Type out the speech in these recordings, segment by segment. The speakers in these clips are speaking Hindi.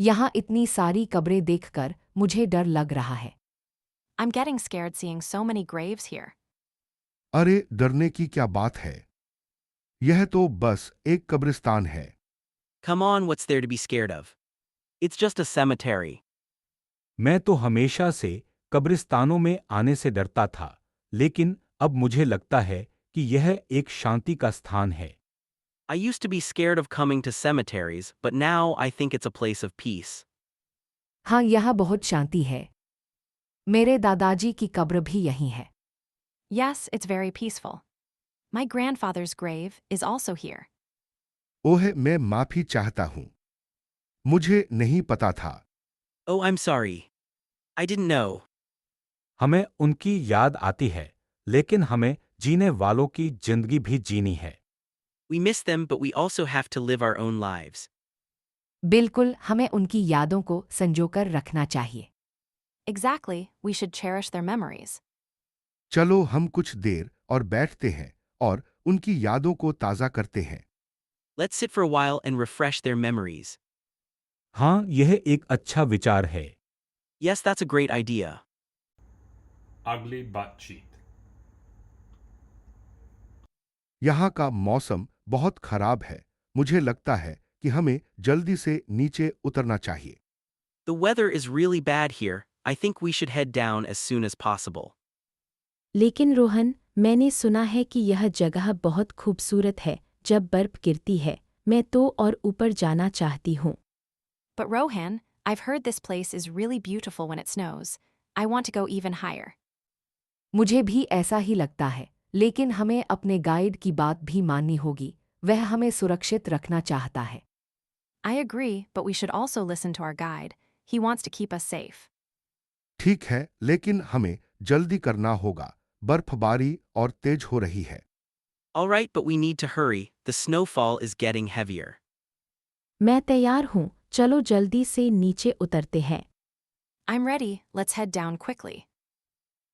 यहाँ इतनी सारी कब्रें देखकर मुझे डर लग रहा है। I'm getting scared seeing so many graves here. अरे डरने की क्या बात है, यह तो बस एक कब्रिस्तान है। Come on, what's there to be scared of? It's just a cemetery. मैं तो हमेशा से कब्रिस्तानों में आने से डरता था, लेकिन अब मुझे लगता है कि यह एक शांति का स्थान है। I used to be scared of coming to cemeteries, but now I think it's a place of peace. हाँ, यहाँ बहुत शांति है। मेरे दादाजी की कब्र भी यहीं है। Yes, it's very peaceful. My grandfather's grave is also here. ओह, मैं माफी चाहता हूं, मुझे नहीं पता था। Oh, I'm sorry. I didn't know. हमें उनकी याद आती है, लेकिन हमें जीने वालों की जिंदगी भी जीनी है। We miss them, but we also have to live our own lives. बिल्कुल, हमें उनकी यादों को संजोकर रखना चाहिए। Exactly, we should cherish their memories. चलो हम कुछ देर और बैठते हैं और उनकी यादों को ताज़ा करते हैं। Let's sit for a while and refresh their memories. हाँ, यह एक अच्छा विचार है। Yes, that's a great idea. अगली बातचीत। यहाँ का मौसम बहुत खराब है, मुझे लगता है कि हमें जल्दी से नीचे उतरना चाहिए। The weather is really bad here. I think we should head down as soon as possible. लेकिन रोहन, मैंने सुना है कि यह जगह बहुत खूबसूरत है जब बर्फ गिरती है। मैं तो और ऊपर जाना चाहती हूँ। But Rohan, I've heard this place is really beautiful when it snows. I want to go even higher. मुझे भी ऐसा ही लगता है, लेकिन हमें अपने गाइड की बात भी माननी होगी। वह हमें सुरक्षित रखना चाहता है। I agree, but we should also listen to our guide. He wants to keep us safe. ठीक है, लेकिन हमें जल्दी करना होगा, बर्फबारी और तेज हो रही है। All right, but we need to hurry. The snowfall is getting heavier. मैं तैयार हूँ, चलो जल्दी से नीचे उतरते हैं। I'm ready, let's head down quickly.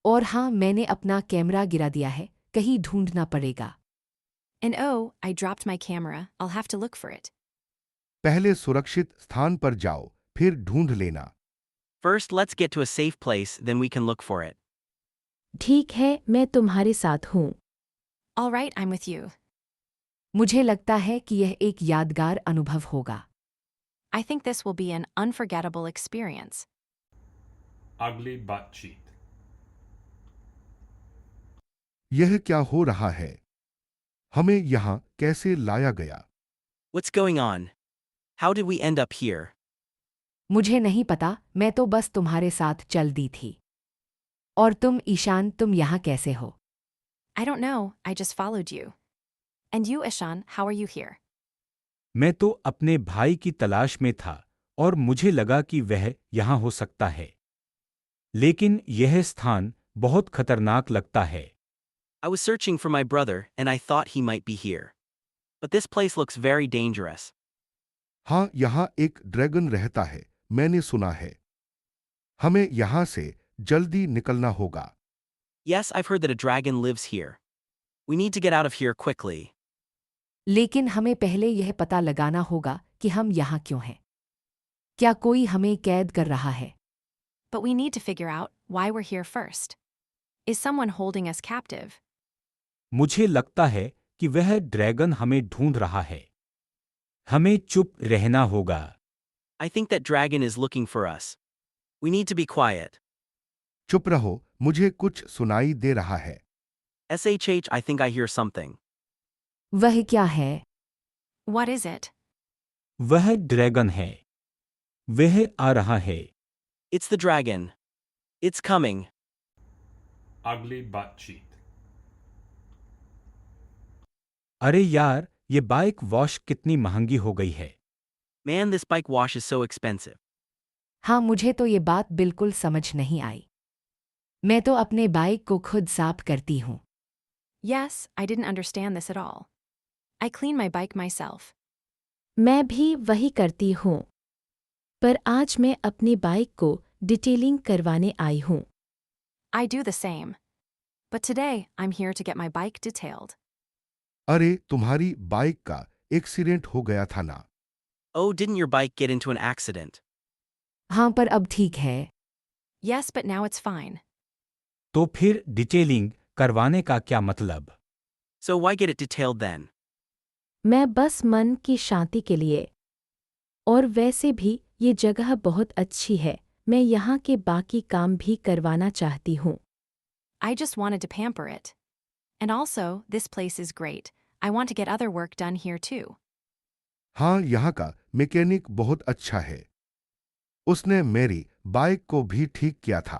और हाँ, मैंने अपना कैमरा गिरा दिया है, कहीं ढूंढना पड़ेगा। And oh, I dropped my camera, I'll have to look for it. पहले सुरक्षित स्थान पर जाओ, फिर ढूंढ लेना। First, let's get to a safe place, then we can look for it. ठीक है, मैं तुम्हारे साथ हूँ। All right, I'm with you. मुझे लगता है कि यह एक यादगार अनुभव होगा। I think this will be an unforgettable experience. अगली बातचीत। यह क्या हो रहा है? हमें यहाँ कैसे लाया गया? What's going on? How did we end up here? मुझे नहीं पता, मैं तो बस तुम्हारे साथ चल दी थी। और तुम ईशान, तुम यहाँ कैसे हो? I don't know, I just followed you. And you, Ishan, how are you here? मैं तो अपने भाई की तलाश में था और मुझे लगा कि वह यहाँ हो सकता है। लेकिन यह स्थान बहुत खतरनाक लगता है। I was searching for my brother, and I thought he might be here. But this place looks very dangerous. हाँ, यहाँ एक ड्रैगन रहता है, मैंने सुना है। हमें यहाँ से जल्दी निकलना होगा। Yes, I've heard that a dragon lives here. We need to get out of here quickly. लेकिन हमें पहले यह पता लगाना होगा कि हम यहाँ क्यों हैं। क्या कोई हमें कैद कर रहा है? But we need to figure out why we're here first. Is someone holding us captive? मुझे लगता है कि वह ड्रैगन हमें ढूंढ रहा है। हमें चुप रहना होगा। I think that dragon is looking for us. We need to be quiet. चुप रहो, मुझे कुछ सुनाई दे रहा है। SHH, I think I hear something. वह क्या है? What is it? वह ड्रैगन है। वह आ रहा है। It's the dragon. It's coming. अगली बातचीत। अरे यार, ये बाइक वॉश कितनी महंगी हो गई है। Man, this bike wash is so expensive. हाँ, मुझे तो ये बात बिल्कुल समझ नहीं आई। मैं तो अपने बाइक को खुद साफ करती हूँ। Yes, I didn't understand this at all. I clean my bike myself. मैं भी वही करती हूँ। पर आज मैं अपनी बाइक को डिटेलिंग करवाने आई हूँ। I do the same. But today, I'm here to get my bike detailed. अरे, तुम्हारी बाइक का एक्सीडेंट हो गया था ना? Oh, didn't your bike get into an accident? हाँ पर अब ठीक है। Yes, but now it's fine. तो फिर डिटेलिंग करवाने का क्या मतलब? So why get it detailed then? मैं बस मन की शांति के लिए। और वैसे भी ये जगह बहुत अच्छी है, मैं यहाँ के बाकी काम भी करवाना चाहती हूँ। I just wanted to pamper it. And also, this place is great. I want to get other work done here too. हाँ, यहाँ का मैकेनिक बहुत अच्छा है। उसने मेरी बाइक को भी ठीक किया था।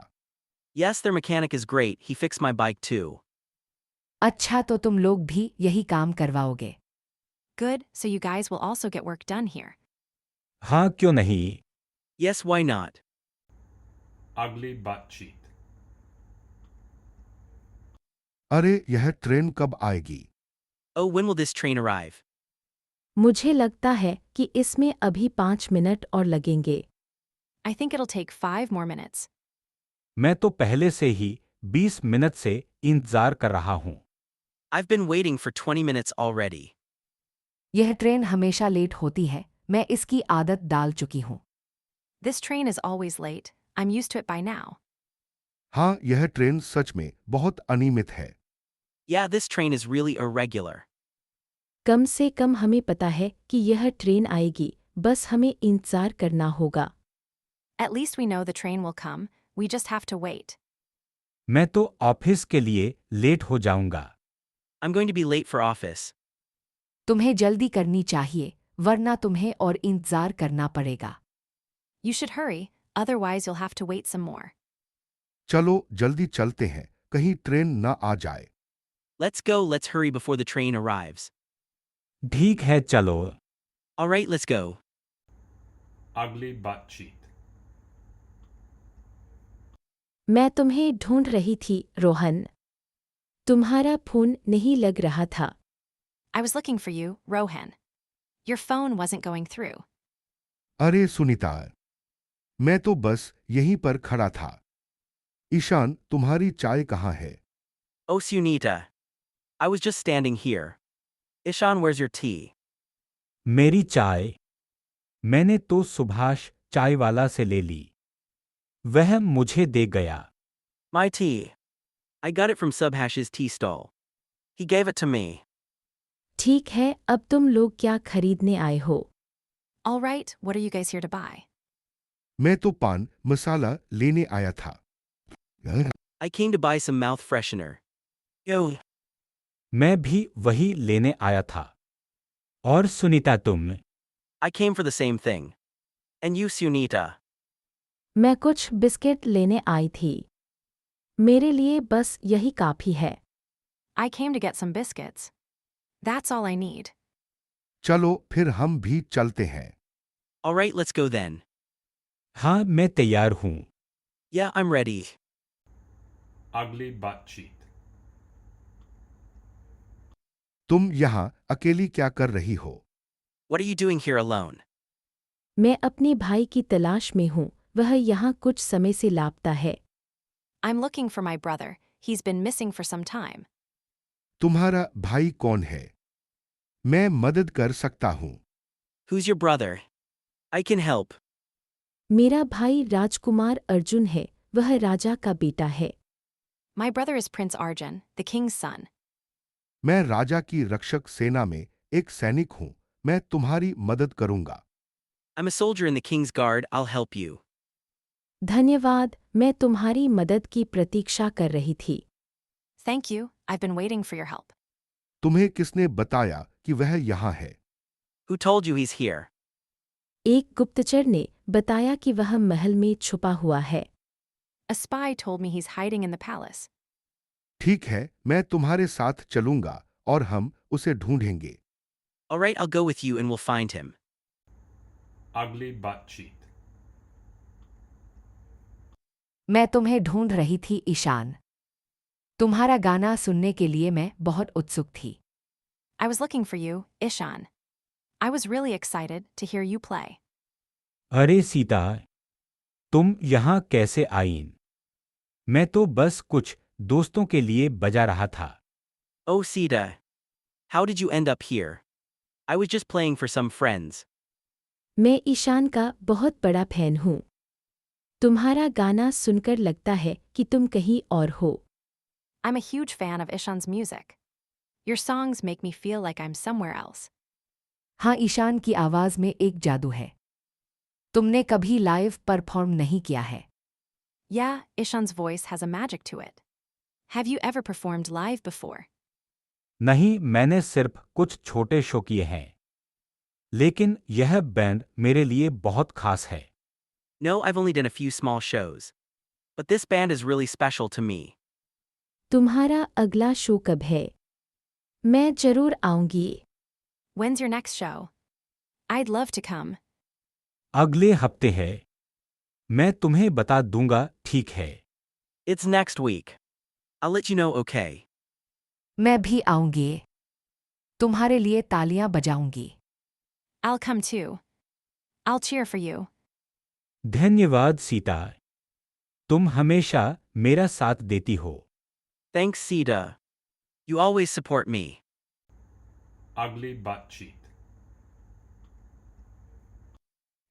Yes, their mechanic is great, he fixed my bike too. अच्छा तो तुम लोग भी यही काम करवाओगे। Good, so you guys will also get work done here. हाँ क्यों नहीं? Yes, why not? अगली बातचीत। अरे यह ट्रेन कब आएगी? Oh, when will this train arrive? मुझे लगता है कि इसमें अभी 5 मिनट और लगेंगे। I think it'll take 5 more minutes. मैं तो पहले से ही 20 मिनट से इंतजार कर रहा हूँ। I've been waiting for 20 minutes already. यह ट्रेन हमेशा लेट होती है, मैं इसकी आदत डाल चुकी हूँ। This train is always late. I'm used to it by now. हाँ, यह ट्रेन सच में बहुत अनियमित है। Yeah, this train is really irregular. कम से कम हमें पता है कि यह ट्रेन आएगी, बस हमें इंतजार करना होगा। At least we know the train will come, we just have to wait. मैं तो ऑफिस के लिए लेट हो जाऊंगा। I'm going to be late for office. तुम्हें जल्दी करनी चाहिए, वरना तुम्हें और इंतजार करना पड़ेगा। You should hurry, otherwise you'll have to wait some more. चलो जल्दी चलते हैं, कहीं ट्रेन न आ जाए। Let's hurry before the train arrives. ठीक है चलो। Alright, let's go. अगली बातचीत। मैं तुम्हें ढूंढ रही थी, रोहन। तुम्हारा फोन नहीं लग रहा था। I was looking for you, Rohan. Your phone wasn't going through. अरे सुनीता, मैं तो बस यहीं पर खड़ा था। ईशान, तुम्हारी चाय कहाँ है? Oh, Sunita. I was just standing here. Ishan, where's your tea? मेरी चाय? मैंने तो सुभाष चाय वाला से ले ली। वह मुझे दे गया। My tea. I got it from Subhash's tea stall. He gave it to me. ठीक है, अब तुम लोग क्या खरीदने आए हो? All right, what are you guys here to buy? मैं तो पान मसाला लेने आया था। I came to buy some mouth freshener. Yo. मैं भी वही लेने आया था। और सुनीता तुम? I came for the same thing. And you, Sunita. मैं कुछ बिस्किट लेने आई थी। मेरे लिए बस यही काफी है। I came to get some biscuits. That's all I need. चलो फिर हम भी चलते हैं। Alright, let's go then. हाँ मैं तैयार हूँ। Yeah, I'm ready. अगली बातचीत। तुम यहाँ अकेली क्या कर रही हो? What are you doing here alone? मैं अपने भाई की तलाश में हूँ, वह यहाँ कुछ समय से लापता है। I'm looking for my brother. He's been missing for some time. तुम्हारा भाई कौन है? मैं मदद कर सकता हूँ। Who's your brother? I can help. मेरा भाई राजकुमार अर्जुन है, वह राजा का बेटा है। My brother is Prince Arjun, the king's son. मैं राजा की रक्षक सेना में एक सैनिक हूँ, मैं तुम्हारी मदद करूँगा। I'm a soldier in the king's guard, I'll help you. धन्यवाद, मैं तुम्हारी मदद की प्रतीक्षा कर रही थी। Thank you, I've been waiting for your help. तुम्हें किसने बताया कि वह यहाँ है? Who told you he's here? एक गुप्तचर ने बताया कि वह महल में छुपा हुआ है। A spy told me he's hiding in the palace. ठीक है, मैं तुम्हारे साथ चलूंगा और हम उसे ढूंढेंगे। Alright, I'll go with you and we'll find him. अगली बातचीत। मैं तुम्हें ढूंढ रही थी, ईशान। तुम्हारा गाना सुनने के लिए मैं बहुत उत्सुक थी। I was looking for you, Ishan. I was really excited to hear you play. अरे सीता, तुम यहाँ कैसे आईं? मैं तो बस कुछ दोस्तों के लिए बजा रहा था। Oh, Sita. How did you end up here? I was just playing for some friends. मैं ईशान का बहुत बड़ा फैन हूँ। तुम्हारा गाना सुनकर लगता है कि तुम कहीं और हो। I'm a huge fan of Ishan's music. Your songs make me feel like I'm somewhere else. हाँ, ईशान की आवाज़ में एक जादू है। तुमने कभी लाइव परफॉर्म नहीं किया है। Yeah, Ishan's voice has a magic to it. Have you ever performed live before? नहीं, मैंने सिर्फ कुछ छोटे शो किए हैं। लेकिन यह बैंड मेरे लिए बहुत खास है। No, I've only done a few small shows. But this band is really special to me. तुम्हारा अगला शो कब है? मैं जरूर आऊंगी। When's your next show? I'd love to come. अगले हफ्ते है। मैं तुम्हें बता दूंगा, ठीक है। It's next week. I'll let you know, okay? मैं भी आऊंगी। तुम्हारे लिए तालियां बजाऊंगी। I'll come too. I'll cheer for you. धन्यवाद सीता। तुम हमेशा मेरा साथ देती हो। Thanks, Sita. You always support me. Ugly butt cheat.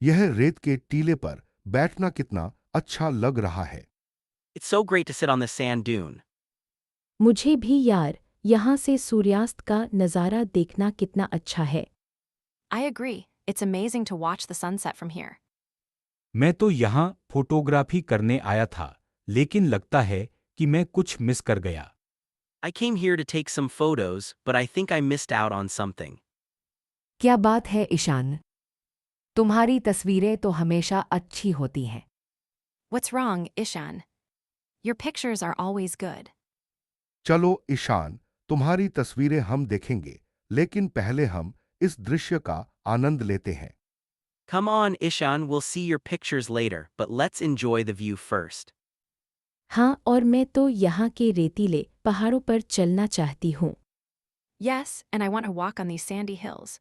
यह रेत के टीले पर बैठना कितना अच्छा लग रहा है। It's so great to sit on this sand dune. मुझे भी यार, यहाँ से सूर्यास्त का नज़ारा देखना कितना अच्छा है। I agree. It's amazing to watch the sunset from here. मैं तो यहाँ फोटोग्राफी करने आया था, लेकिन लगता है कि मैं कुछ मिस कर गया। I came here to take some photos, but I think I missed out on something. क्या बात है ईशान? तुम्हारी तस्वीरें तो हमेशा अच्छी होती हैं। What's wrong, Ishan? Your pictures are always good. चलो ईशान, तुम्हारी तस्वीरें हम देखेंगे, लेकिन पहले हम इस दृश्य का आनंद लेते हैं। Come on, Ishan, we'll see your pictures later, but let's enjoy the view first. हाँ, और मैं तो यहाँ के रेतीले पहाड़ों पर चलना चाहती हूँ। Yes, and I want to walk on these sandy hills.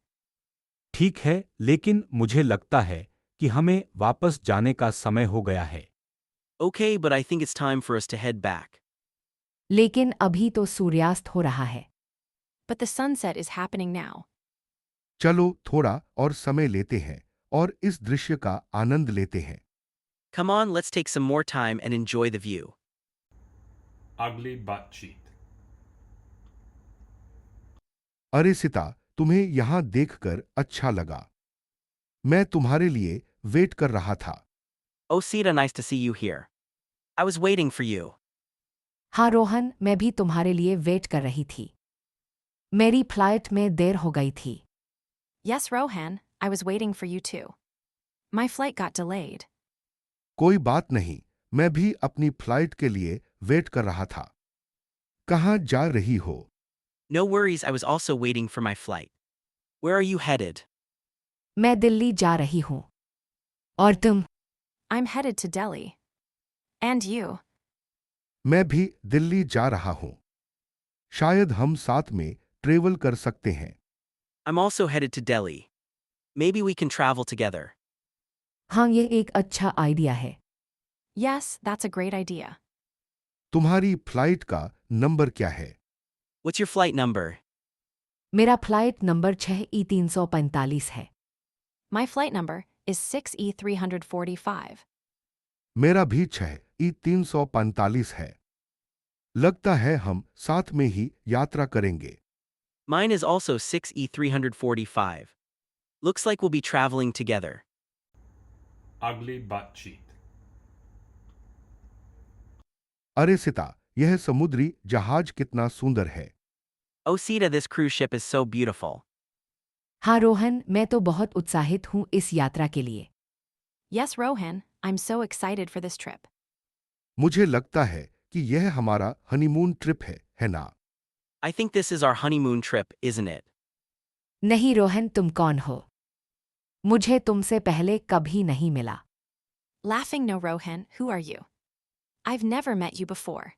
ठीक है, लेकिन मुझे लगता है कि हमें वापस जाने का समय हो गया है। Okay, but I think it's time for us to head back. लेकिन अभी तो सूर्यास्त हो रहा है। But the sunset is happening now. चलो थोड़ा और समय लेते हैं और इस दृश्य का आनंद लेते हैं। Come on, let's take some more time and enjoy the view. Ugly butt cheat. अरे सीता, तुम्हें यहां देखकर अच्छा लगा। मैं तुम्हारे लिए वेट कर रहा था। Oh, Sita, nice to see you here. I was waiting for you. हाँ रोहन, मैं भी तुम्हारे लिए वेट कर रही थी। मेरी फ्लाइट में देर हो गई थी। Yes, Rohan, I was waiting for you too. My flight got delayed. कोई बात नहीं, मैं भी अपनी फ्लाइट के लिए वेट कर रहा था। कहाँ जा रही हो? No worries, I was also waiting for my flight. Where are you headed? मैं दिल्ली जा रही हूँ। और तुम? I'm headed to Delhi. And you? मैं भी दिल्ली जा रहा हूं। शायद हम साथ में ट्रेवल कर सकते हैं। I'm also headed to Delhi. Maybe we can travel together. हाँ, ये एक अच्छा आइडिया है। Yes, that's a great idea. तुम्हारी फ्लाइट का नंबर क्या है? What's your flight number? मेरा फ्लाइट नंबर 6E345 है। My flight number is 6E345. मेरा भी 6E345 है। लगता है हम साथ में ही यात्रा करेंगे। Mine is also 6E345. Looks like we'll be traveling together. Ugly butt cheat. अरे सीता, यह समुद्री जहाज कितना सुंदर है। Oh, Sita, this cruise ship is so beautiful. हाँ रोहन, मैं तो बहुत उत्साहित हूँ इस यात्रा के लिए। Yes, Rohan, I'm so excited for this trip. मुझे लगता है कि यह हमारा हनीमून ट्रिप है ना? I think this is our honeymoon trip, isn't it? नहीं रोहन, तुम कौन हो? मुझे तुमसे पहले कभी नहीं मिला। Laughing, no, Rohan, who are you? I've never met you before.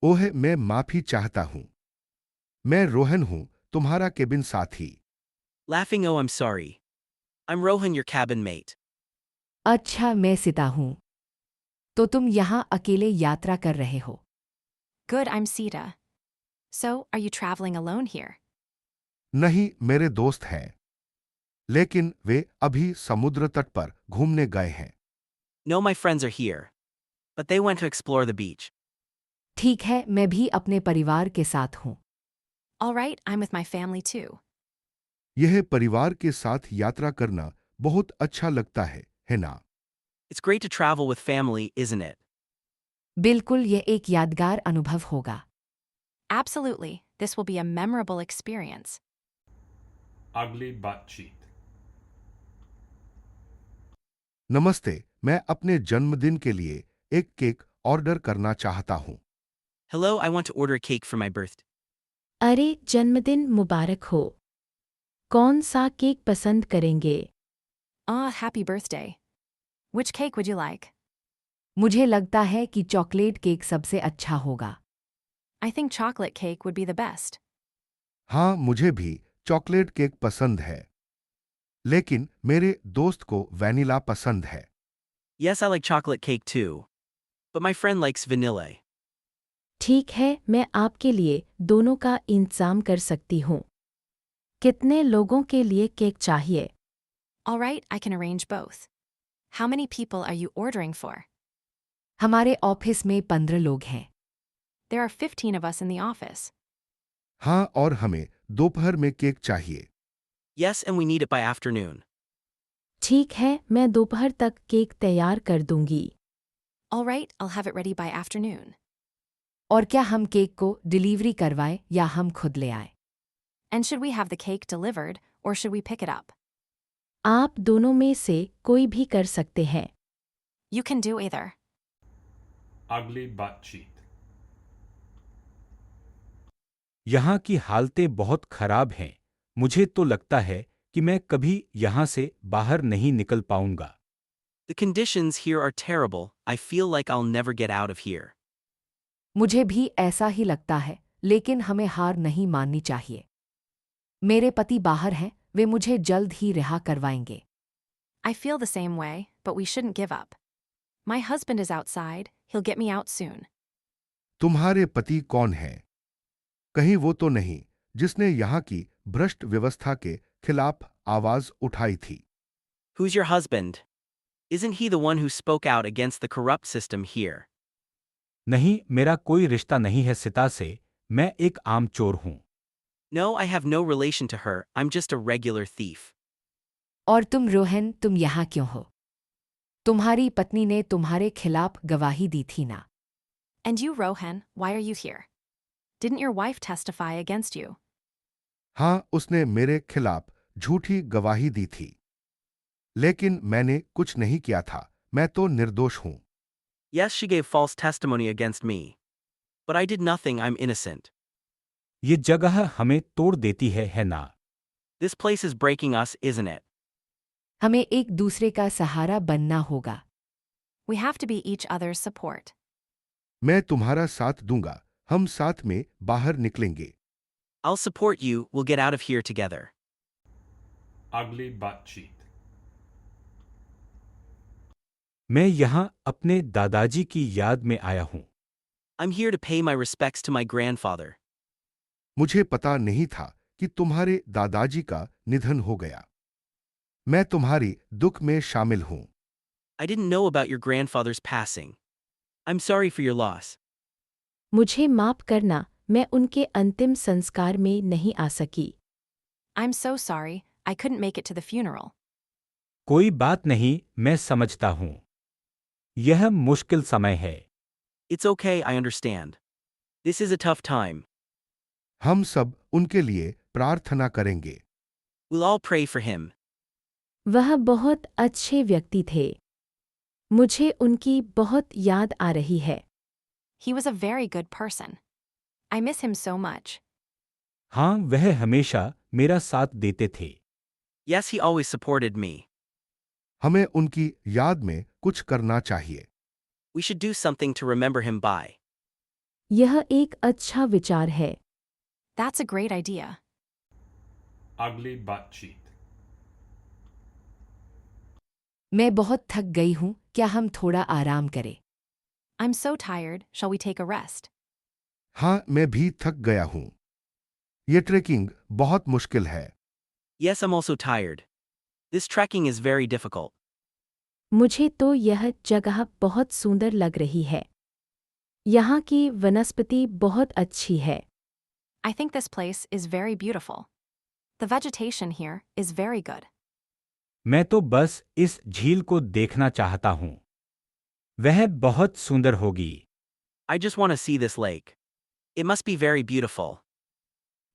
ओह, मैं माफी चाहता हूं। मैं रोहन हूं, तुम्हारा केबिन साथी। Laughing, oh, I'm sorry. I'm Rohan, your cabin mate. अच्छा, मैं सीता हूँ। तो तुम यहाँ अकेले यात्रा कर रहे हो? Good, I'm Sita. So, are you traveling alone here? नहीं, मेरे दोस्त हैं। लेकिन वे अभी समुद्र तट पर घूमने गए हैं। No, my friends are here. But they went to explore the beach. ठीक है, मैं भी अपने परिवार के साथ हूँ। All right, I'm with my family too. यह परिवार के साथ यात्रा करना बहुत अच्छा लगता है ना? It's great to travel with family, isn't it? बिल्कुल, यह एक यादगार अनुभव होगा। Absolutely, this will be a memorable experience. Ugly butt cheek. नमस्ते, मैं अपने जन्मदिन के लिए एक केक ऑर्डर करना चाहता हूँ। Hello, I want to order a cake for my birthday. अरे जन्मदिन मुबारक हो। कौन सा केक पसंद करेंगे? Happy birthday. Which cake would you like? मुझे लगता है कि चॉकलेट केक सबसे अच्छा होगा। I think chocolate cake would be the best. हाँ, मुझे भी चॉकलेट केक पसंद है, लेकिन मेरे दोस्त को वैनिला पसंद है। Yes, I like chocolate cake too. But my friend likes vanilla. ठीक है, मैं आपके लिए दोनों का इंतजाम कर सकती हूँ। कितने लोगों के लिए केक चाहिए? All right, I can arrange both. How many people are you ordering for? हमारे ऑफिस में 15 लोग हैं। There are 15 of us in the office. हाँ, और हमें दोपहर में केक चाहिए। Yes, and we need it by afternoon. ठीक है, मैं दोपहर तक केक तैयार कर दूंगी। All right, I'll have it ready by afternoon. और क्या हम केक को डिलीवरी करवाएं या हम खुद ले आएं? And should we have the cake delivered, or should we pick it up? आप दोनों में से कोई भी कर सकते हैं। You can do either. Ugly butt cheek. यहाँ की हालतें बहुत खराब हैं। मुझे तो लगता है कि मैं कभी यहाँ से बाहर नहीं निकल पाऊंगा। The conditions here are terrible. I feel like I'll never get out of here. मुझे भी ऐसा ही लगता है, लेकिन हमें हार नहीं माननी चाहिए। मेरे पति बाहर हैं, वे मुझे जल्द ही रिहा करवाएंगे। I feel the same way, but we shouldn't give up. My husband is outside, he'll get me out soon. तुम्हारे पति कौन हैं? कहीं वो तो नहीं जिसने यहाँ की भ्रष्ट व्यवस्था के खिलाफ आवाज उठाई थी? Who's your husband? Isn't he the one who spoke out against the corrupt system here? नहीं, मेरा कोई रिश्ता नहीं है सिता से। मैं एक आम चोर हूँ। No, I have no relation to her. I'm just a regular thief. और तुम रोहन, तुम यहाँ क्यों हो? तुम्हारी पत्नी ने तुम्हारे खिलाफ गवाही दी थी ना? And you, Rohan, why are you here? Didn't your wife testify against you? हाँ, उसने मेरे खिलाफ झूठी गवाही दी थी, लेकिन मैंने कुछ नहीं किया था। मैं तो निर्दोष हूँ। Yes, she gave false testimony against me. But I did nothing, I'm innocent. ये जगह हमें तोड़ देती है ना? This place is breaking us, isn't it? हमें एक दूसरे का सहारा बनना होगा। We have to be each other's support. मैं तुम्हारा साथ दूंगा। हम साथ में बाहर निकलेंगे। I'll support you, we'll get out of here together. Ugly butt cheek. मैं यहाँ अपने दादाजी की याद में आया हूँ। I'm here to pay my respects to my grandfather. मुझे पता नहीं था कि तुम्हारे दादाजी का निधन हो गया। मैं तुम्हारी दुख में शामिल हूँ। I didn't know about your grandfather's passing. I'm sorry for your loss. मुझे माफ करना, मैं उनके अंतिम संस्कार में नहीं आ सकी। I'm so sorry, I couldn't make it to the funeral. कोई बात नहीं, मैं समझता हूँ। यह मुश्किल समय है। It's okay, I understand. This is a tough time. हम सब उनके लिए प्रार्थना करेंगे। We'll all pray for him. वह बहुत अच्छे व्यक्ति थे। मुझे उनकी बहुत याद आ रही है। He was a very good person. I miss him so much. हाँ, वह हमेशा मेरा साथ देते थे। Yes, he always supported me. हमें उनकी याद में कुछ करना चाहिए। We should do something to remember him by. यह एक अच्छा विचार है। That's a great idea. Ugly butt cheek. मैं बहुत थक गई हूँ, क्या हम थोड़ा आराम करें? I'm so tired, shall we take a rest? हाँ, मैं भी थक गया हूँ। ये ट्रेकिंग बहुत मुश्किल है। Yes, I'm also tired. This trekking is very difficult. मुझे तो यह जगह बहुत सुंदर लग रही है। यहाँ की वनस्पति बहुत अच्छी है। I think this place is very beautiful. The vegetation here is very good. मैं तो बस इस झील को देखना चाहता हूँ। वह बहुत सुंदर होगी। I just want to see this lake. It must be very beautiful.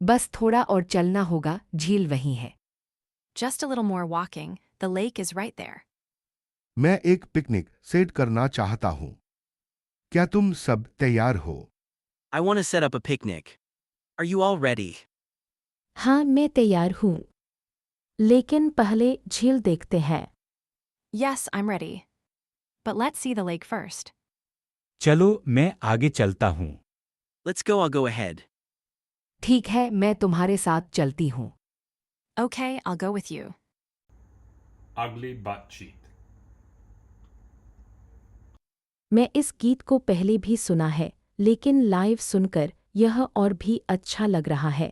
बस थोड़ा और चलना होगा, झील वहीं है। Just a little more walking, the lake is right there. मैं एक पिकनिक सेट करना चाहता हूँ। क्या तुम सब तैयार हो? I want to set up a picnic. Are you all ready? हाँ, मैं तैयार हूँ। लेकिन पहले झील देखते हैं। Yes, I'm ready. But let's see the lake first. चलो मैं आगे चलता हूँ। Let's go, I'll go ahead. ठीक है, मैं तुम्हारे साथ चलती हूँ। Okay, I'll go with you. Ugly butt cheek. मैं इस गीत को पहले भी सुना है, लेकिन लाइव सुनकर यह और भी अच्छा लग रहा है।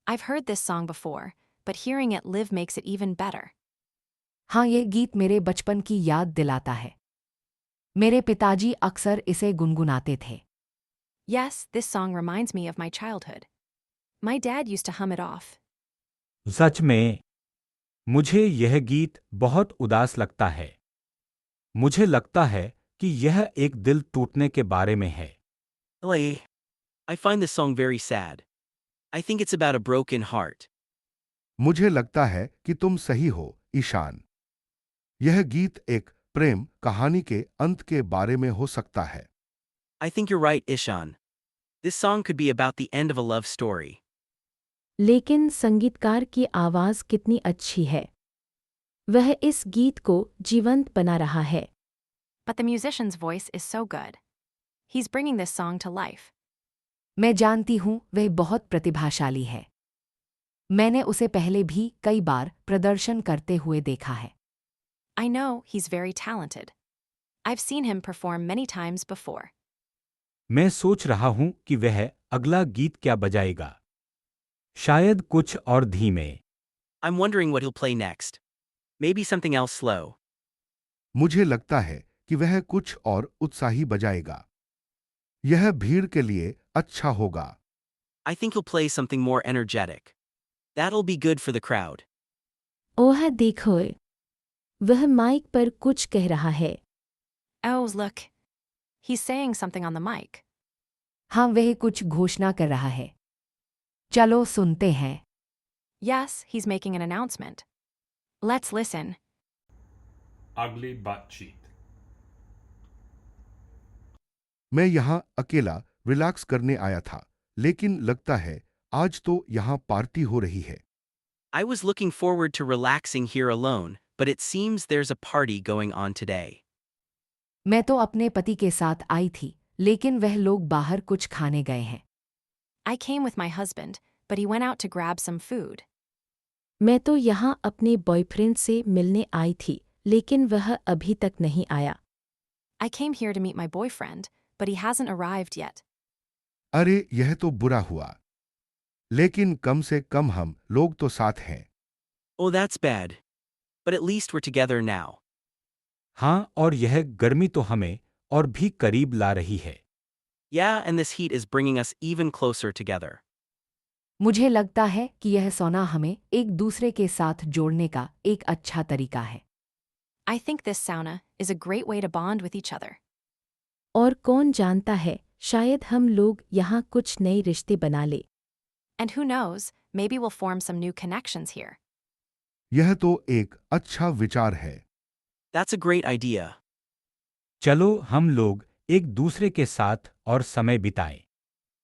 I've heard this song before, but hearing it live makes it even better. हाँ, यह गीत मेरे बचपन की याद दिलाता है। मेरे पिताजी अक्सर इसे गुनगुनाते थे। Yes, this song reminds me of my childhood. My dad used to hum it off. सच में मुझे यह गीत बहुत उदास लगता है। मुझे लगता है कि यह एक दिल टूटने के बारे में है। Ellie, I find this song very sad. I think it's about a broken heart. मुझे लगता है कि तुम सही हो, ईशान। यह गीत एक प्रेम कहानी के अंत के बारे में हो सकता है। I think you're right, Ishan. This song could be about the end of a love story. लेकिन संगीतकार की आवाज़ कितनी अच्छी है। वह इस गीत को जीवंत बना रहा है। But the musician's voice is so good. He's bringing this song to life. मैं जानती हूँ वह बहुत प्रतिभाशाली है। मैंने उसे पहले भी कई बार प्रदर्शन करते हुए देखा है। I know he's very talented. I've seen him perform many times before. मैं सोच रहा हूँ कि वह अगला गीत क्या बजाएगा। शायद कुछ और धीमे। I'm wondering what he'll play next. Maybe something else slow. मुझे लगता है कि वह कुछ और उत्साही बजाएगा। यह भीड़ के लिए अच्छा होगा। I think he'll play something more energetic. That'll be good for the crowd. ओह देखो, वह माइक पर कुछ कह रहा है। Oh, look. He's saying something on the mic. हाँ, वह कुछ घोषणा कर रहा है। चलो सुनते हैं। Yes, he's making an announcement. Let's listen. Ugly butt cheek. मैं यहाँ अकेला रिलैक्स करने आया था, लेकिन लगता है आज तो यहाँ पार्टी हो रही है। I was looking forward to relaxing here alone, but it seems there's a party going on today. मैं तो अपने पति के साथ आई थी, लेकिन वह लोग बाहर कुछ खाने गए हैं। I came with my husband, but he went out to grab some food. मैं तो यहाँ अपने बॉयफ्रेंड से मिलने आई थी, लेकिन वह अभी तक नहीं आया। I came here to meet my boyfriend, but he hasn't arrived yet. अरे यह तो बुरा हुआ। लेकिन कम से कम हम लोग तो साथ हैं। Oh, that's bad. But at least we're together now. हाँ, और यह गर्मी तो हमें और भी करीब ला रही है। Yeah, and this heat is bringing us even closer together. मुझे लगता है कि यह सोना हमें एक दूसरे के साथ जोड़ने का एक अच्छा तरीका है। I think this sauna is a great way to bond with each other. और कौन जानता है, शायद हम लोग यहाँ कुछ नए रिश्ते बना ले। And who knows, maybe we'll form some new connections here. यह तो एक अच्छा विचार है। That's a great idea. चलो हम लोग एक दूसरे के साथ और समय बिताएं।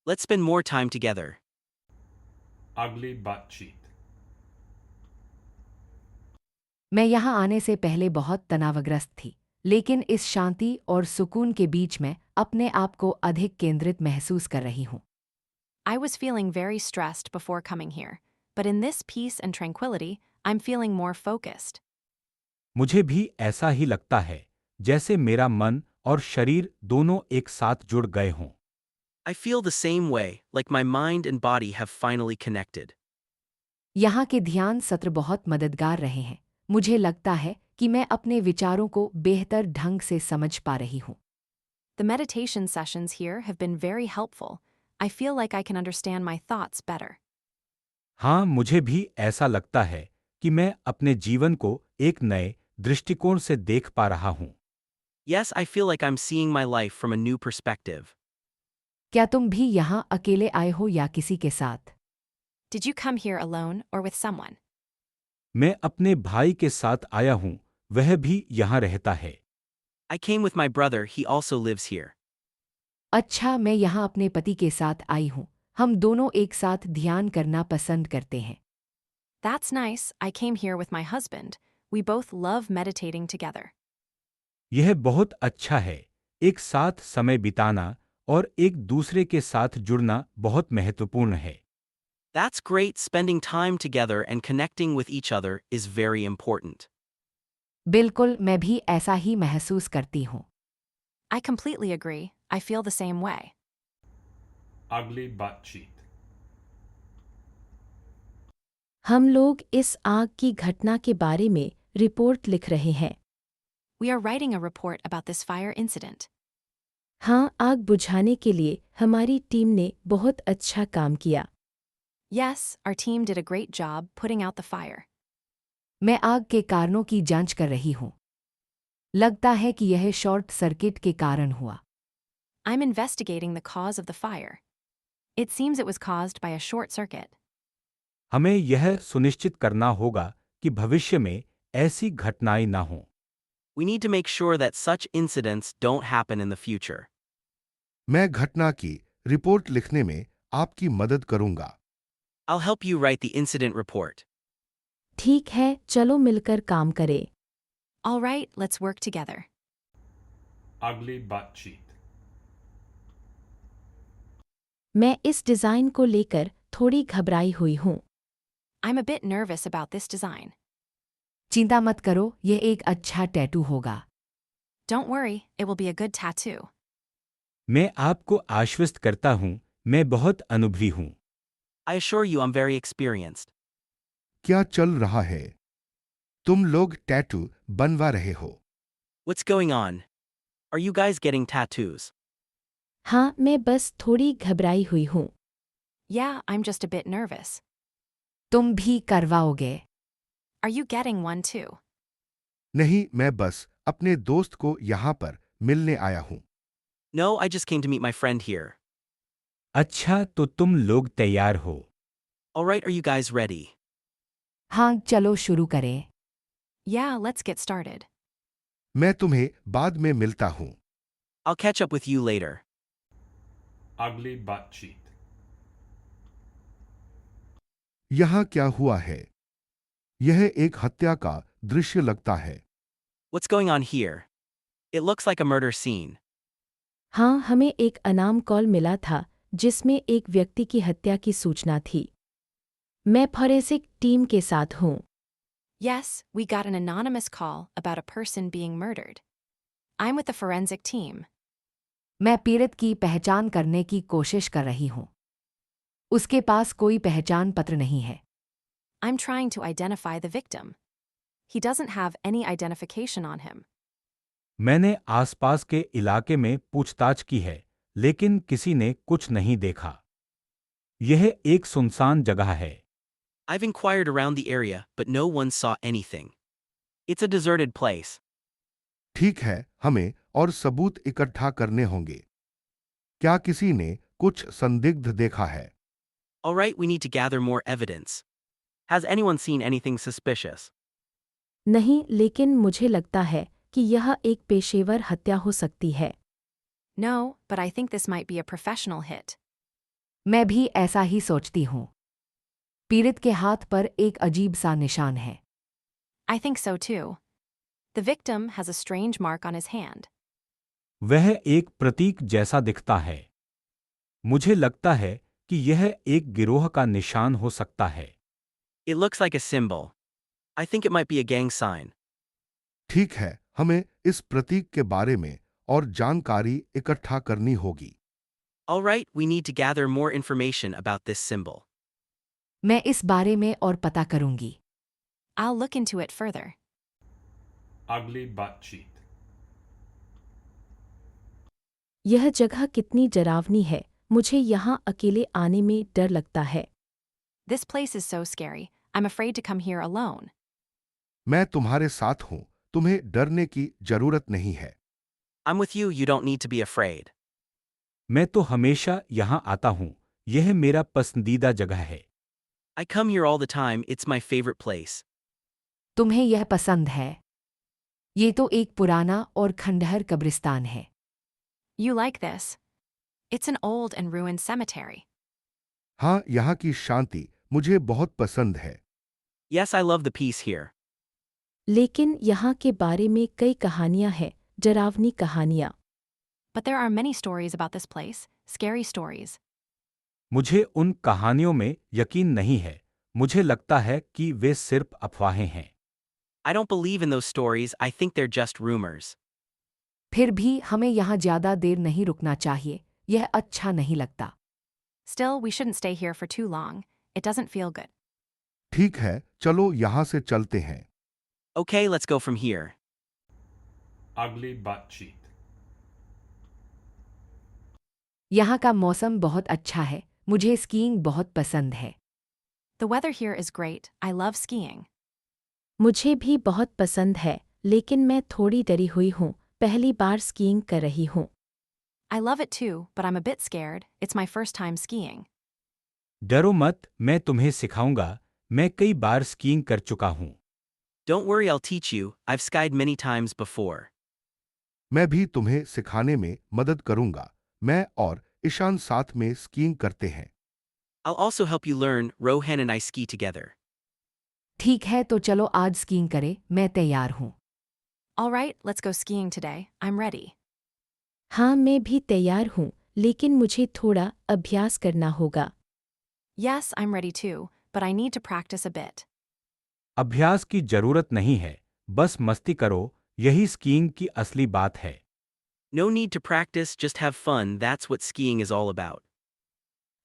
Let's spend more time together. Ugly butt cheek. मैं यहाँ आने से पहले बहुत तनावग्रस्त थी, लेकिन इस शांति और सुकून के बीच में अपने आप को अधिक केंद्रित महसूस कर रही हूँ। I was feeling very stressed before coming here, but in this peace and tranquility, I'm feeling more focused. मुझे भी ऐसा ही लगता है, जैसे मेरा मन और शरीर दोनों एक साथ जुड़ गए हों। I feel the same way, like my mind and body have finally connected. यहाँ के ध्यान सत्र बहुत मददगार रहे हैं। मुझे लगता है कि मैं अपने विचारों को बेहतर ढंग से समझ पा रही हूँ। The meditation sessions here have been very helpful. I feel like I can understand my thoughts better. हाँ, मुझे भी ऐसा लगता है कि मैं अपने जीवन को एक नए दृष्टिकोण से देख पा रहा हूँ। Yes, I feel like I'm seeing my life from a new perspective. क्या तुम भी यहाँ अकेले आए हो या किसी के साथ? Did you come here alone or with someone? मैं अपने भाई के साथ आया हूँ, वह भी यहाँ रहता है। I came with my brother, he also lives here. अच्छा, मैं यहाँ अपने पति के साथ आई हूँ। हम दोनों एक साथ ध्यान करना पसंद करते हैं। That's nice. I came here with my husband. We both love meditating together. यह बहुत अच्छा है। एक साथ समय बिताना और एक दूसरे के साथ जुड़ना बहुत महत्वपूर्ण है। That's great, spending time together and connecting with each other is very important. बिल्कुल, मैं भी ऐसा ही महसूस करती हूँ। I completely agree. I feel the same way. अगली बातचीत। हम लोग इस आग की घटना के बारे में रिपोर्ट लिख रहे हैं। We are writing a report about this fire incident. हाँ, आग बुझाने के लिए हमारी टीम ने बहुत अच्छा काम किया। Yes, our team did a great job putting out the fire. मैं आग के कारणों की जांच कर रही हूँ। लगता है कि यह शॉर्ट सर्किट के कारण हुआ। I'm investigating the cause of the fire. It seems it was caused by a short circuit. हमें यह सुनिश्चित करना होगा कि भविष्य में ऐसी घटनाएं ना हों। We need to make sure that such incidents don't happen in the future. मैं घटना की रिपोर्ट लिखने में आपकी मदद करूंगा। I'll help you write the incident report. ठीक है, चलो मिलकर काम करें। All right, let's work together. अगली बातचीत। मैं इस डिज़ाइन को लेकर थोड़ी घबराई हुई हूँ। I'm a bit nervous about this design. चिंता मत करो, यह एक अच्छा टैटू होगा। Don't worry, it will be a good tattoo. मैं आपको आश्वस्त करता हूँ, मैं बहुत अनुभवी हूँ। I assure you I'm very experienced. क्या चल रहा है? तुम लोग टैटू बनवा रहे हो। What's going on? Are you guys getting tattoos? हाँ, मैं बस थोड़ी घबराई हुई हूँ। Yeah, I'm just a bit nervous. तुम भी करवाओगे? Are you getting one too? नहीं, मैं बस अपने दोस्त को यहाँ पर मिलने आया हूँ। No, I just came to meet my friend here. अच्छा, तो तुम लोग तैयार हो। Alright, are you guys ready? हाँ, चलो शुरू करें। Yeah, let's get started. मैं तुम्हें बाद में मिलता हूँ। I'll catch up with you later. अगली बातचीत। यहाँ क्या हुआ है? यह एक हत्या का दृश्य लगता है। What's going on here? It looks like a murder scene. हाँ, हमें एक अनाम कॉल मिला था जिसमें एक व्यक्ति की हत्या की सूचना थी। मैं फॉरेंसिक टीम के साथ हूँ। Yes, we got an anonymous call about a person being murdered. I'm with the forensic team. मैं पीड़ित की पहचान करने की कोशिश कर रही हूँ। उसके पास कोई पहचान पत्र नहीं है। I'm trying to identify the victim. He doesn't have any identification on him. मैंने आसपास के इलाके में पूछताछ की है, लेकिन किसी ने कुछ नहीं देखा। यह एक सुनसान जगह है। I've inquired around the area, but no one saw anything. It's a deserted place. ठीक है, हमें और सबूत इकट्ठा करने होंगे। क्या किसी ने कुछ संदिग्ध देखा है? Alright, we need to gather more evidence. Has anyone seen anything suspicious? नहीं, लेकिन मुझे लगता है कि यह एक पेशेवर हत्या हो सकती है। No, but I think this might be a professional hit. मैं भी ऐसा ही सोचती हूँ। पीड़ित के हाथ पर एक अजीब सा निशान है। I think so too. The victim has a strange mark on his hand. वह एक प्रतीक जैसा दिखता है। मुझे लगता है कि यह एक गिरोह का निशान हो सकता है। It looks like a symbol. I think it might be a gang sign. ठीक है, हमें इस प्रतीक के बारे में और जानकारी इकट्ठा करनी होगी। Alright, we need to gather more information about this symbol. मैं इस बारे में और पता करूंगी। I'll look into it further. Ugly butt cheat. यह जगह कितनी डरावनी है, मुझे यहाँ अकेले आने में डर लगता है। This place is so scary. I'm afraid to come here alone. मैं तुम्हारे साथ हूं, तुम्हें डरने की जरूरत नहीं है। I'm with you, you don't need to be afraid. मैं तो हमेशा यहाँ आता हूँ, यह मेरा पसंदीदा जगह है। I come here all the time, it's my favorite place. तुम्हें यह पसंद है? ये तो एक पुराना और खंडहर कब्रिस्तान है। You like this? It's an old and ruined cemetery. हाँ, यहाँ की शांति मुझे बहुत पसंद है। Yes, I love the peace here. लेकिन यहाँ के बारे में कई कहानियाँ हैं, डरावनी कहानियाँ। But there are many stories about this place, scary stories. मुझे उन कहानियों में यकीन नहीं है, मुझे लगता है कि वे सिर्फ अफवाहें हैं। I don't believe in those stories, I think they're just rumors. फिर भी हमें यहाँ ज्यादा देर नहीं रुकना चाहिए, यह अच्छा नहीं लगता। Still, we shouldn't stay here for too long. It doesn't feel good. ठीक है, चलो यहाँ से चलते हैं। Okay, let's go from here. Ugly butt cheat. यहाँ का मौसम बहुत अच्छा है, मुझे स्कीइंग बहुत पसंद है। The weather here is great. I love skiing. मुझे भी बहुत पसंद है, लेकिन मैं थोड़ी डरी हुई हूँ, पहली बार स्कीइंग कर रही हूँ। I love it too, but I'm a bit scared. It's my first time skiing. डरो मत, मैं तुम्हें सिखाऊंगा, मैं कई बार स्कीइंग कर चुका हूँ। Don't worry, I'll teach you, I've skied many times before. मैं भी तुम्हें सिखाने में मदद करूंगा। मैं और ईशान साथ में स्कीइंग करते हैं। I'll also help you learn, Rohan and I ski together. ठीक है तो चलो आज स्कीइंग करें, मैं तैयार हूँ। Alright, let's go skiing today. I'm ready. हाँ, मैं भी तैयार हूँ, लेकिन मुझे थोड़ा अभ्यास करना होगा। Yes, I'm ready too, but I need to practice a bit. अभ्यास की जरूरत नहीं है, बस मस्ती करो, यही स्कीइंग की असली बात है। No need to practice, just have fun, that's what skiing is all about.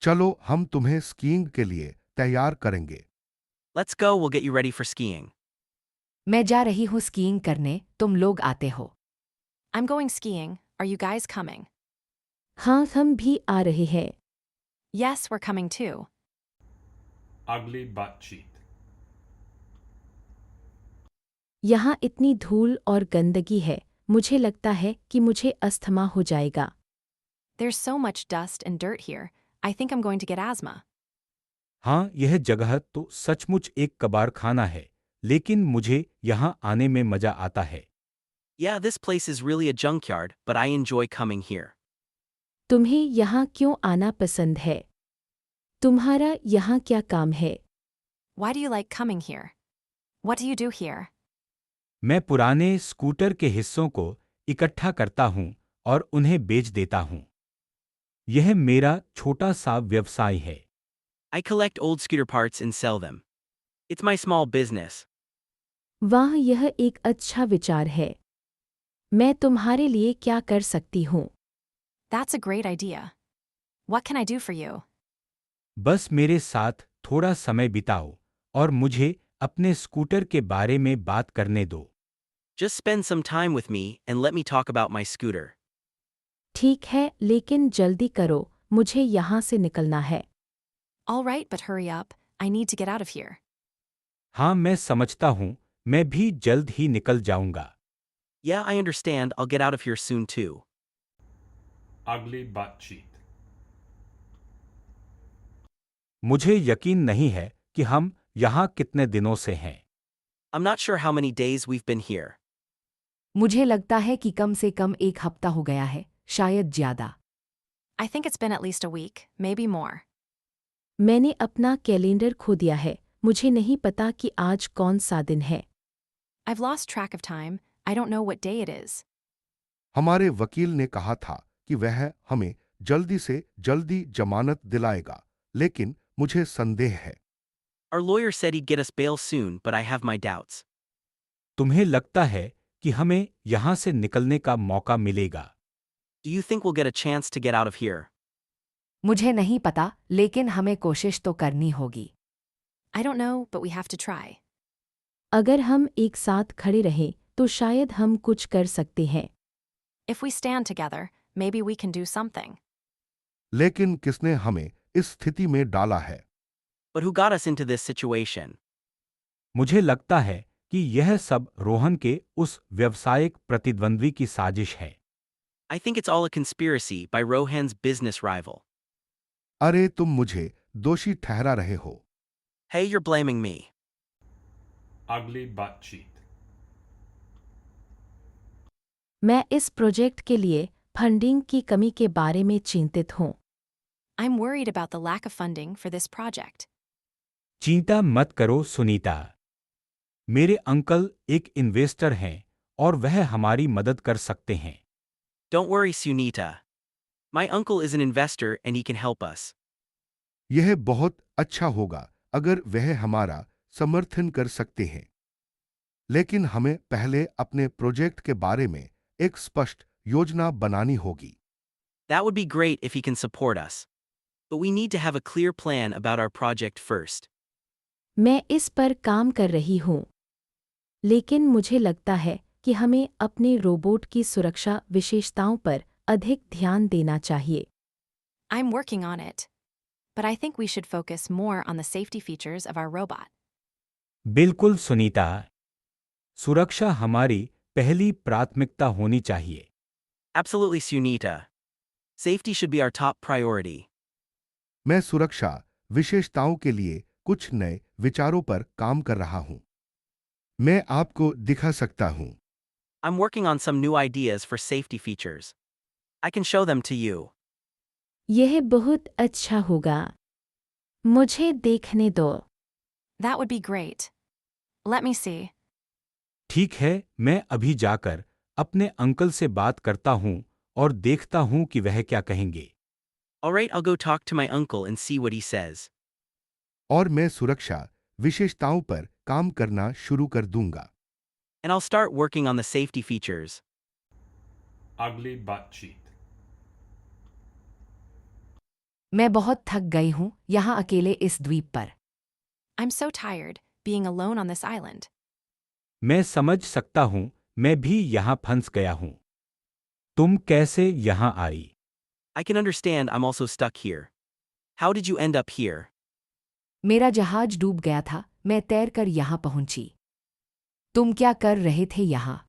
चलो हम तुम्हें स्कीइंग के लिए तैयार करेंगे। Let's go, we'll get you ready for skiing. मैं जा रही हूँ स्कीइंग करने, तुम लोग आते हो। I'm going skiing. Are you guys coming? हाँ, हम भी आ रहे हैं। Yes, we're coming too. Ugly butt cheat. यहाँ इतनी धूल और गंदगी है, मुझे लगता है कि मुझे अस्थमा हो जाएगा। There's so much dust and dirt here. I think I'm going to get asthma. हाँ, यह जगह तो सचमुच एक कबाड़खाना है, लेकिन मुझे यहाँ आने में मजा आता है। Yeah, this place is really a junkyard, but I enjoy coming here. तुम्हें यहाँ क्यों आना पसंद है? तुम्हारा यहाँ क्या काम है? Why do you like coming here? What do you do here? मैं पुराने स्कूटर के हिस्सों को इकट्ठा करता हूँ और उन्हें बेच देता हूँ। यह मेरा छोटा सा व्यवसाय है। I collect old scooter parts and sell them. It's my small business. वाह, यह एक अच्छा विचार है। मैं तुम्हारे लिए क्या कर सकती हूँ? That's a great idea. What can I do for you? बस मेरे साथ थोड़ा समय बिताओ और मुझे अपने स्कूटर के बारे में बात करने दो। Just spend some time with me and let me talk about my scooter. ठीक है, लेकिन जल्दी करो, मुझे यहाँ से निकलना है। All right, but hurry up. I need to get out of here. हाँ, मैं समझता हूँ, मैं भी जल्द ही निकल जाऊंगा। Yeah, I understand, I'll get out of here soon too. Ugly butt cheat. मुझे यकीन नहीं है कि हम यहाँ कितने दिनों से हैं। I'm not sure how many days we've been here. मुझे लगता है कि कम से कम एक हफ्ता हो गया है, शायद ज्यादा। I think it's been at least a week, maybe more. मैंने अपना कैलेंडर खो दिया है, मुझे नहीं पता कि आज कौन सा दिन है। I've lost track of time. I don't know what day it is. हमारे वकील ने कहा था कि वह हमें जल्दी से जल्दी जमानत दिलाएगा, लेकिन मुझे संदेह है। Our lawyer said he'd get us bail soon, but I have my doubts. तुम्हें लगता है कि हमें यहाँ से निकलने का मौका मिलेगा? Do you think we'll get a chance to get out of here? मुझे नहीं पता, लेकिन हमें कोशिश तो करनी होगी। I don't know, but we have to try. अगर हम एक साथ खड़े रहें तो शायद हम कुछ कर सकते हैं। If we stand together, maybe we can do something. लेकिन किसने हमें इस स्थिति में डाला है? But who got us into this situation? मुझे लगता है कि यह सब रोहन के उस व्यावसायिक प्रतिद्वंद्वी की साजिश है। I think it's all a conspiracy by Rohan's business rival. अरे तुम मुझे दोषी ठहरा रहे हो। Hey, you're blaming me. Ugly butt cheat. मैं इस प्रोजेक्ट के लिए फंडिंग की कमी के बारे में चिंतित हूँ। I'm worried about the lack of funding for this project. चिंता मत करो सुनीता। मेरे अंकल एक इन्वेस्टर हैं और वह हमारी मदद कर सकते हैं। Don't worry, Sunita. My uncle is an investor and he can help us. यह बहुत अच्छा होगा अगर वह हमारा समर्थन कर सकते हैं। लेकिन हमें पहले अपने प्रोजेक्ट के बारे में एक स्पष्ट योजना बनानी होगी। That would be great if he can support us. But we need to have a clear plan about our project first. मैं इस पर काम कर रही हूँ, लेकिन मुझे लगता है कि हमें अपने रोबोट की सुरक्षा विशेषताओं पर अधिक ध्यान देना चाहिए। I'm working on it. But I think we should focus more on the safety features of our robot. बिल्कुल सुनीता। सुरक्षा हमारी पहली प्राथमिकता होनी चाहिए। Absolutely, Sunita. Safety should be our top priority. मैं सुरक्षा विशेषताओं के लिए कुछ नए विचारों पर काम कर रहा हूं। मैं आपको दिखा सकता हूं। I'm working on some new ideas for safety features. I can show them to you. यह बहुत अच्छा होगा। मुझे देखने दो। That would be great. Let me see. ठीक है, मैं अभी जाकर अपने अंकल से बात करता हूँ और देखता हूँ कि वह क्या कहेंगे। Alright, I'll go talk to my uncle and see what he says. और मैं सुरक्षा विशेषताओं पर काम करना शुरू कर दूंगा। And I'll start working on the safety features. Ugly butt cheat. मैं बहुत थक गई हूँ यहाँ अकेले इस द्वीप पर। I'm so tired, being alone on this island. मैं समझ सकता हूँ, मैं भी यहाँ फंस गया हूँ। तुम कैसे यहाँ आई? I can understand I'm also stuck here. How did you end up here? मेरा जहाज डूब गया था, मैं तैरकर यहाँ पहुंची। तुम क्या कर रहे थे यहाँ?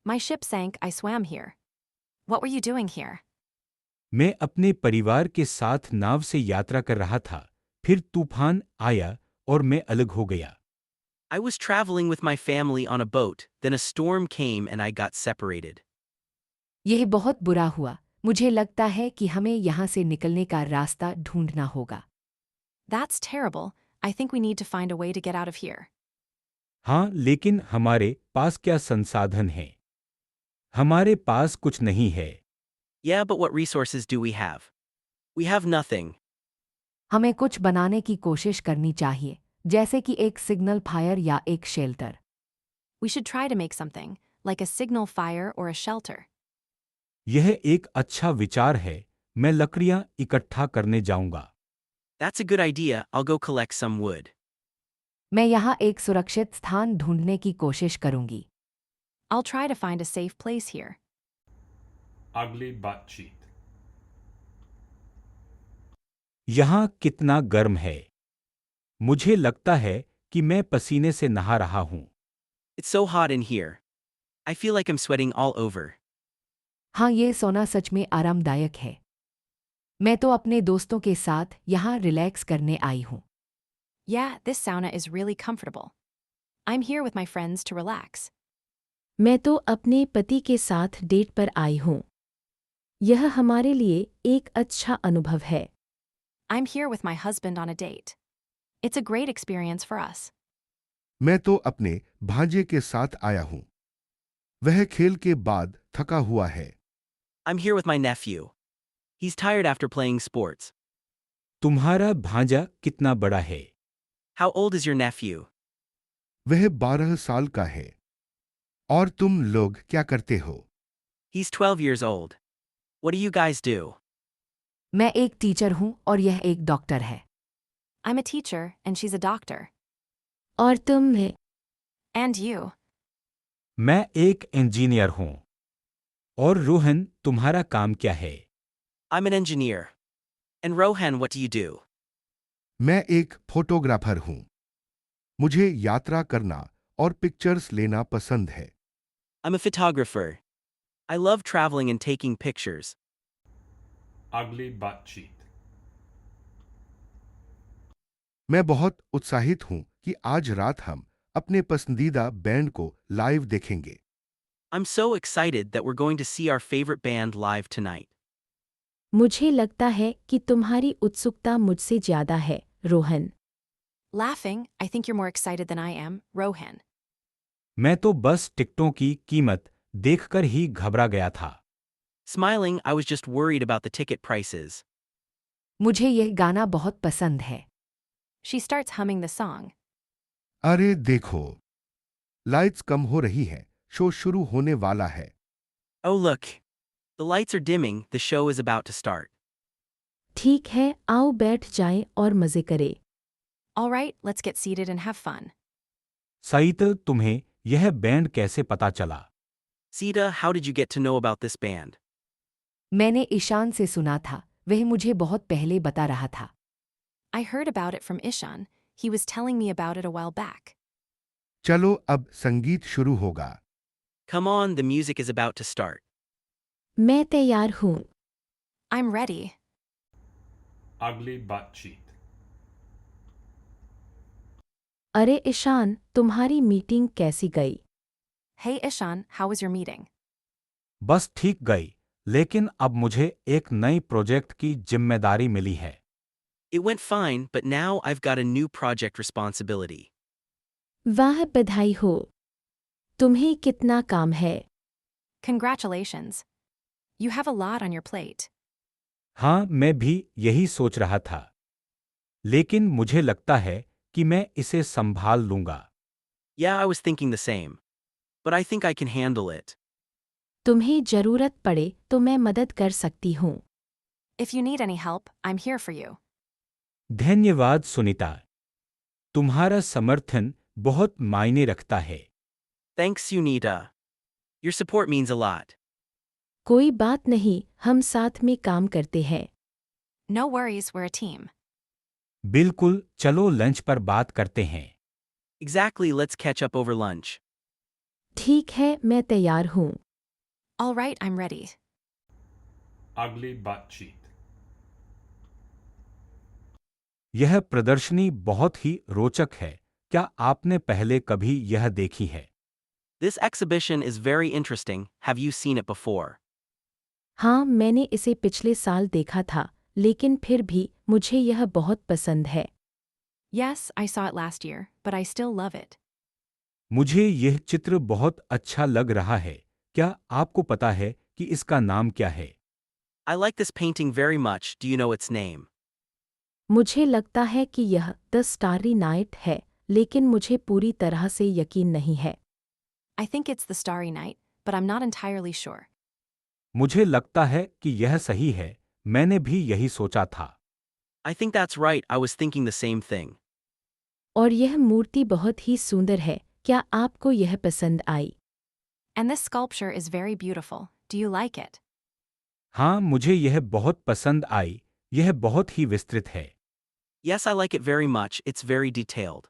My ship sank, I swam here. What were you doing here? मैं अपने परिवार के साथ नाव से यात्रा कर रहा था, फिर तूफान आया और मैं अलग हो गया। I was traveling with my family on a boat, then a storm came and I got separated. यह बहुत बुरा हुआ। मुझे लगता है कि हमें यहाँ से निकलने का रास्ता ढूंढना होगा। That's terrible. I think we need to find a way to get out of here. हाँ, लेकिन हमारे पास क्या संसाधन हैं? हमारे पास कुछ नहीं है। Yeah, but what resources do we have? We have nothing. हमें कुछ बनाने की कोशिश करनी चाहिए, जैसे कि एक सिग्नल फायर या एक shelter. We should try to make something, like a signal fire or a shelter. यह एक अच्छा विचार है। मैं लकड़ियाँ इकट्ठा करने जाऊंगा। That's a good idea, I'll go collect some wood. मैं यहाँ एक सुरक्षित स्थान ढूंढने की कोशिश करूंगी। I'll try to find a safe place here. Ugly butt cheat. यहाँ कितना गर्म है। मुझे लगता है कि मैं पसीने से नहा रहा हूँ। It's so hot in here. I feel like I'm sweating all over. हाँ, ये सोना सच में आरामदायक है। मैं तो अपने दोस्तों के साथ यहाँ रिलैक्स करने आई हूँ। Yeah, this sauna is really comfortable. I'm here with my friends to relax. मैं तो अपने पति के साथ डेट पर आई हूँ। यह हमारे लिए एक अच्छा अनुभव है। I'm here with my husband on a date. It's a great experience for us. मैं तो अपने भांजे के साथ आया हूं। वह खेल के बाद थका हुआ है। I'm here with my nephew. He's tired after playing sports. तुम्हारा भांजा कितना बड़ा है? How old is your nephew? वह 12 साल का है। और तुम लोग क्या करते हो? He's 12 years old. What do you guys do? मैं एक टीचर हूँ और यह एक डॉक्टर है। I'm a teacher, and she's a doctor. और तुम? And you. मैं एक इंजीनियर हूँ। और रोहन, तुम्हारा काम क्या है? I'm an engineer. And Rohan, what do you do? मैं एक फोटोग्राफर हूं। मुझे यात्रा करना और पिक्चर्स लेना पसंद है। I'm a photographer. I love traveling and taking pictures. Ugly butt cheek. मैं बहुत उत्साहित हूं कि आज रात हम अपने पसंदीदा बैंड को लाइव देखेंगे। I'm so excited that we're going to see our favorite band live tonight. मुझे लगता है कि तुम्हारी उत्सुकता मुझसे ज्यादा है, Rohan. Laughing, I think you're more excited than I am, Rohan. मैं तो बस टिकटों की कीमत देखकर ही घबरा गया था। Smiling, I was just worried about the ticket prices. मुझे यह गाना बहुत पसंद है। She starts humming the song. अरे देखो, लाइट्स कम हो रही हैं, शो शुरू होने वाला है। Oh, look. The lights are dimming, the show is about to start. ठीक है, आओ बैठ जाएं और मजे करें। All right, let's get seated and have fun. Saeed, तुम्हें यह बैंड कैसे पता चला? Sita, how did you get to know about this band? मैंने ईशान से सुना था, वह मुझे बहुत पहले बता रहा था। I heard about it from Ishan. He was telling me about it a while back. चलो अब संगीत शुरू होगा। Come on, the music is about to start. मैं तैयार हूँ। I'm ready. Ugly butt cheek. अरे ईशान, तुम्हारी मीटिंग कैसी गई? Hey Ishan, how was your meeting? बस ठीक गई, लेकिन अब मुझे एक नई प्रोजेक्ट की जिम्मेदारी मिली है। It went fine, but now I've got a new project responsibility. वाह, बधाई हो। तुम्हें कितना काम है? Congratulations. You have a lot on your plate. हाँ, मैं भी यही सोच रहा था। लेकिन मुझे लगता है कि मैं इसे संभाल लूंगा। Yeah, I was thinking the same. But I think I can handle it. तुम्हें जरूरत पड़े तो मैं मदद कर सकती हूँ। If you need any help, I'm here for you. धन्यवाद सुनीता। तुम्हारा समर्थन बहुत मायने रखता है। Thanks, Sunita. Your support means a lot. कोई बात नहीं, हम साथ में काम करते हैं। No worries, we're a team. बिल्कुल, चलो लंच पर बात करते हैं। Exactly, let's catch up over lunch. ठीक है, मैं तैयार हूँ। All right, I'm ready. Ugly butt cheek. यह प्रदर्शनी बहुत ही रोचक है। क्या आपने पहले कभी यह देखी है? This exhibition is very interesting. Have you seen it before? हाँ, मैंने इसे पिछले साल देखा था, लेकिन फिर भी मुझे यह बहुत पसंद है। Yes, I saw it last year, but I still love it. मुझे यह चित्र बहुत अच्छा लग रहा है। क्या आपको पता है कि इसका नाम क्या है? I like this painting very much. Do you know its name? मुझे लगता है कि यह द स्टारी नाइट है, लेकिन मुझे पूरी तरह से यकीन नहीं है। I think it's the Starry Night, but I'm not entirely sure. मुझे लगता है कि यह सही है। मैंने भी यही सोचा था। I think that's right. I was thinking the same thing. और यह मूर्ति बहुत ही सुंदर है। क्या आपको यह पसंद आई? And this sculpture is very beautiful. Do you like it? हाँ, मुझे यह बहुत पसंद आई। यह बहुत ही विस्तृत है। Yes, I like it very much. It's very detailed.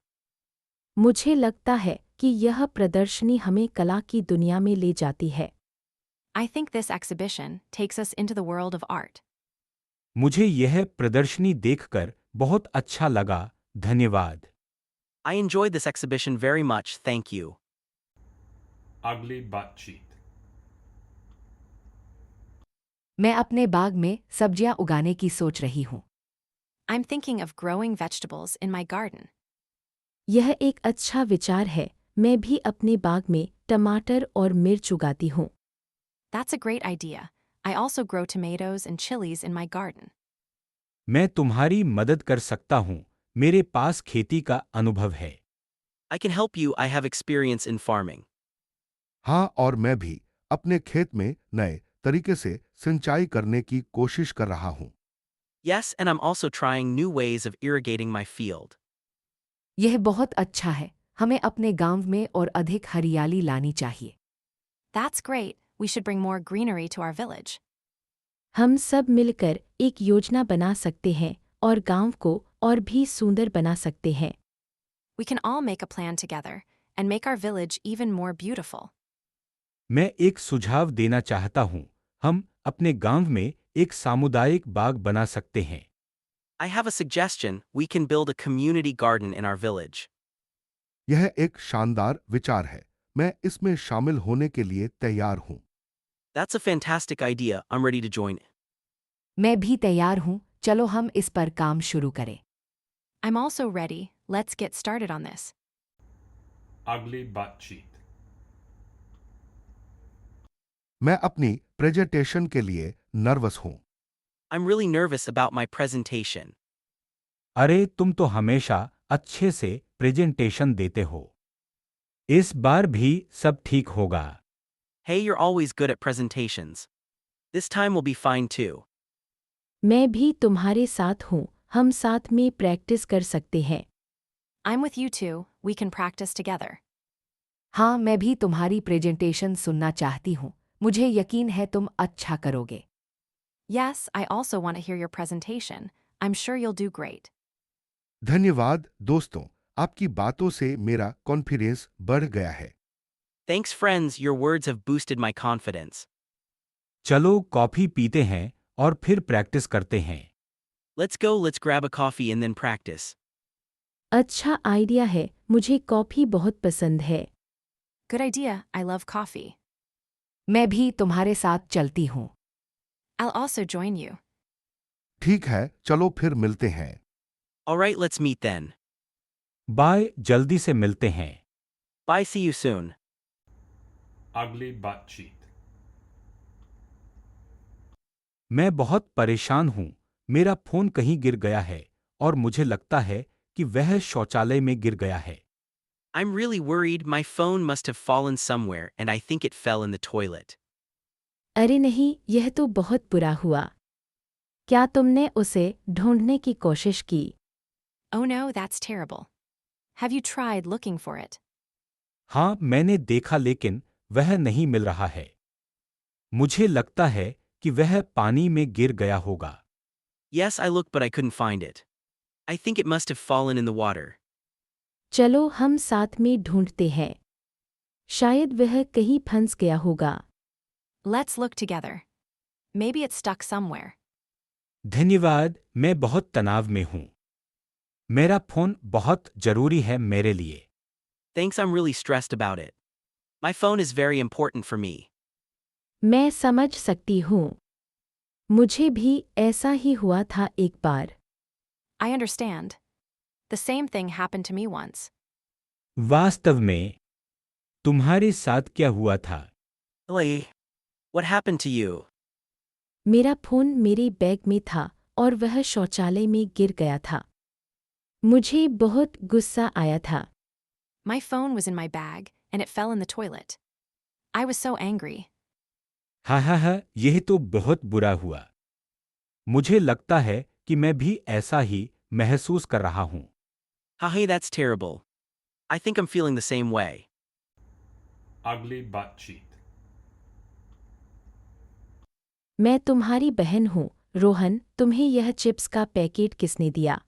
मुझे लगता है कि यह प्रदर्शनी हमें कला की दुनिया में ले जाती है। I think this exhibition takes us into the world of art. मुझे यह प्रदर्शनी देखकर बहुत अच्छा लगा। धन्यवाद। I enjoyed this exhibition very much. Thank you. Ugly butt cheek. मैं अपने बाग में सब्जियां उगाने की सोच रही हूँ। I'm thinking of growing vegetables in my garden. यह एक अच्छा विचार है। मैं भी अपने बाग में टमाटर और मिर्च उगाती हूँ। That's a great idea. I also grow tomatoes and chilies in my garden. मैं तुम्हारी मदद कर सकता हूँ। मेरे पास खेती का अनुभव है। I can help you. I have experience in farming. हाँ, और मैं भी अपने खेत में नए तरीके से सिंचाई करने की कोशिश कर रहा हूँ। Yes, and I'm also trying new ways of irrigating my field. यह बहुत अच्छा है। हमें अपने गांव में और अधिक हरियाली लानी चाहिए। That's great. We should bring more greenery to our village. हम सब मिलकर एक योजना बना सकते हैं और गांव को और भी सुंदर बना सकते हैं। We can all make a plan together and make our village even more beautiful. मैं एक सुझाव देना चाहता हूँ। हम अपने गांव में एक सामुदायिक बाग बना सकते हैं। I have a suggestion. We can build a community garden in our village. यह एक शानदार विचार है। मैं इसमें शामिल होने के लिए तैयार हूं। That's a fantastic idea. I'm ready to join. मैं भी तैयार हूँ, चलो हम इस पर काम शुरू करें। I'm also ready. Let's get started on this. Ugly बातचीत। मैं अपनी प्रेजेंटेशन के लिए नर्वस हूं। I'm really nervous about my presentation. अरे तुम तो हमेशा अच्छे से प्रेजेंटेशन देते हो। इस बार भी सब ठीक होगा। Hey, you're always good at presentations. This time will be fine too. मैं भी तुम्हारे साथ हूँ, हम साथ में प्रैक्टिस कर सकते हैं। I'm with you too. We can practice together. हाँ, मैं भी तुम्हारी प्रेजेंटेशन सुनना चाहती हूँ। मुझे यकीन है तुम अच्छा करोगे। Yes, I also want to hear your presentation. I'm sure you'll do great. धन्यवाद दोस्तों, आपकी बातों से मेरा कॉन्फिडेंस बढ़ गया है। Thanks, friends. Your words have boosted my confidence. चलो कॉफी पीते हैं और फिर प्रैक्टिस करते हैं। Let's go. Let's grab a coffee and then practice. अच्छा आइडिया है, मुझे कॉफी बहुत पसंद है। Good idea. I love coffee. मैं भी तुम्हारे साथ चलती हूँ। I'll also join you. ठीक है, चलो फिर मिलते हैं। Alright, let's meet then. Bye, जल्दी से मिलते हैं। Bye, see you soon. अगली बातचीत। मैं बहुत परेशान हूँ। मेरा फोन कहीं गिर गया है और मुझे लगता है कि वह शौचालय में गिर गया है। I'm really worried. My phone must have fallen somewhere and I think it fell in the toilet. अरे नहीं, यह तो बहुत बुरा हुआ। क्या तुमने उसे ढूंढने की कोशिश की? Oh no, that's terrible. Have you tried looking for it? हाँ, मैंने देखा लेकिन वह नहीं मिल रहा है। मुझे लगता है कि वह पानी में गिर गया होगा। Yes, I looked but I couldn't find it. I think it must have fallen in the water. चलो हम साथ में ढूंढते हैं। शायद वह कहीं फंस गया होगा। Let's look together. Maybe it's stuck somewhere. धन्यवाद, मैं बहुत तनाव में हूँ। मेरा फोन बहुत जरूरी है मेरे लिए। Thanks, I'm really stressed about it. My phone is very important for me. मैं समझ सकती हूँ। मुझे भी ऐसा ही हुआ था एक बार। I understand. The same thing happened to me once. वास्तव में तुम्हारे साथ क्या हुआ था? Really? What happened to you? मेरा फोन मेरे बैग में था और वह शौचालय में गिर गया था। मुझे बहुत गुस्सा आया था। My phone was in my bag and it fell in the toilet. I was so angry. हाँ, यह तो बहुत बुरा हुआ। मुझे लगता है कि मैं भी ऐसा ही महसूस कर रहा हूँ। Hey, that's terrible. I think I'm feeling the same way. अगली बातचीत। मैं तुम्हारी बहन हूँ, रोहन। तुम्हें यह चिप्स का पैकेट किसने दिया?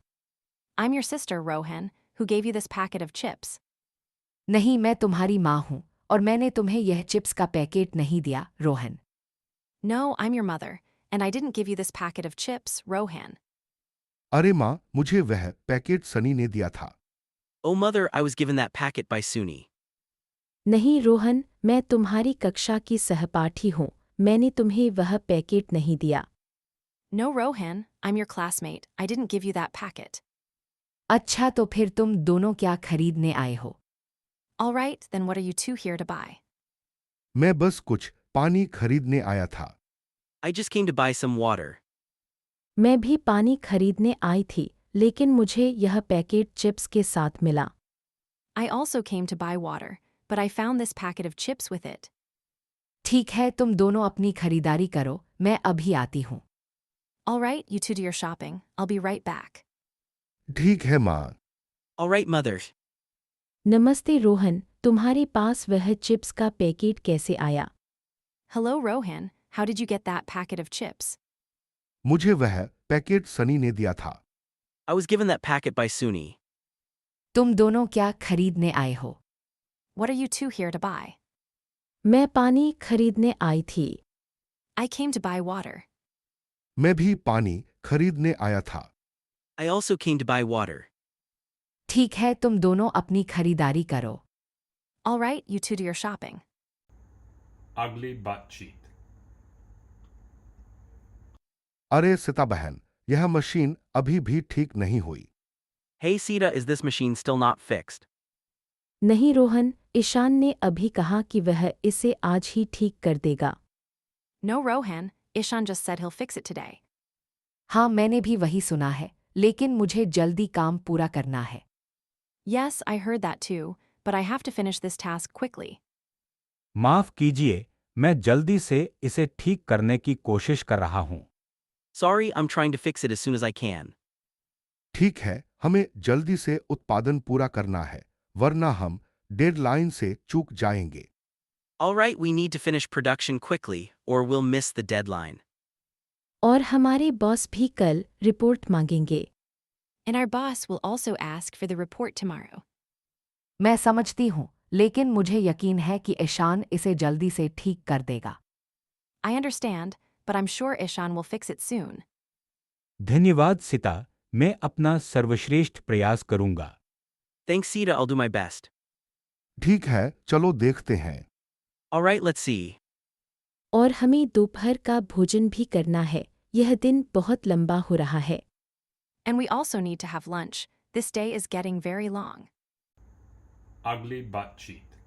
I'm your sister, Rohan, who gave you this packet of chips. नहीं, मैं तुम्हारी माँ हूँ और मैंने तुम्हें यह चिप्स का पैकेट नहीं दिया, Rohan. No, I'm your mother, and I didn't give you this packet of chips, Rohan. अरे माँ, मुझे वह पैकेट सनी ने दिया था। Oh, mother, I was given that packet by Suni. नहीं रोहन, मैं तुम्हारी कक्षा की सहपाठी हूँ। मैंने तुम्हें वह पैकेट नहीं दिया। No, Rohan, I'm your classmate. I didn't give you that packet. अच्छा, तो फिर तुम दोनों क्या खरीदने आए हो? All right, then what are you two here to buy? मैं बस कुछ पानी खरीदने आया था। I just came to buy some water. मैं भी पानी खरीदने आई थी, लेकिन मुझे यह पैकेट चिप्स के साथ मिला। I also came to buy water, but I found this packet of chips with it. ठीक है, तुम दोनों अपनी खरीदारी करो, मैं अभी आती हूँ। All right, you two do your shopping. I'll be right back. ठीक है माँ। All right, mother. नमस्ते रोहन, तुम्हारे पास वह चिप्स का पैकेट कैसे आया? Hello, Rohan. How did you get that packet of chips? मुझे वह पैकेट सनी ने दिया था। I was given that packet by Suni. तुम दोनों क्या खरीदने आए हो? What are you two here to buy? मैं पानी खरीदने आई थी। I came to buy water. मैं भी पानी खरीदने आया था। I also came to buy water. ठीक है, तुम दोनों अपनी खरीदारी करो। All right, you two do your shopping. Ugly butt cheek. अरे सीता बहन, यह मशीन अभी भी ठीक नहीं हुई। Hey Sita, is this machine still not fixed? नहीं रोहन, ईशान ने अभी कहा कि वह इसे आज ही ठीक कर देगा। No, Rohan. Ishan just said he'll fix it today. हाँ, मैंने भी वही सुना है, लेकिन मुझे जल्दी काम पूरा करना है। Yes, I heard that too, but I have to finish this task quickly. माफ कीजिए, मैं जल्दी से इसे ठीक करने की कोशिश कर रहा हूँ। Sorry, I'm trying to fix it as soon as I can. ठीक है, हमें जल्दी से उत्पादन पूरा करना है, वरना हम डेडलाइन से चूक जाएंगे। All right, we need to finish production quickly, or we'll miss the deadline. और हमारे बॉस भी कल रिपोर्ट मांगेंगे। And our boss will also ask for the report tomorrow. मैं समझती हूँ, लेकिन मुझे यकीन है कि ईशान इसे जल्दी से ठीक कर देगा। I understand, but I'm sure Ishan will fix it soon. धन्यवाद सीता, मैं अपना सर्वश्रेष्ठ प्रयास करूंगा। Thanks, Sita, I'll do my best. ठीक है, चलो देखते हैं। All right, let's see. और हमें दोपहर का भोजन भी करना है, यह दिन बहुत लंबा हो रहा है। And we also need to have lunch. This day is getting very long. Ugly butt cheek.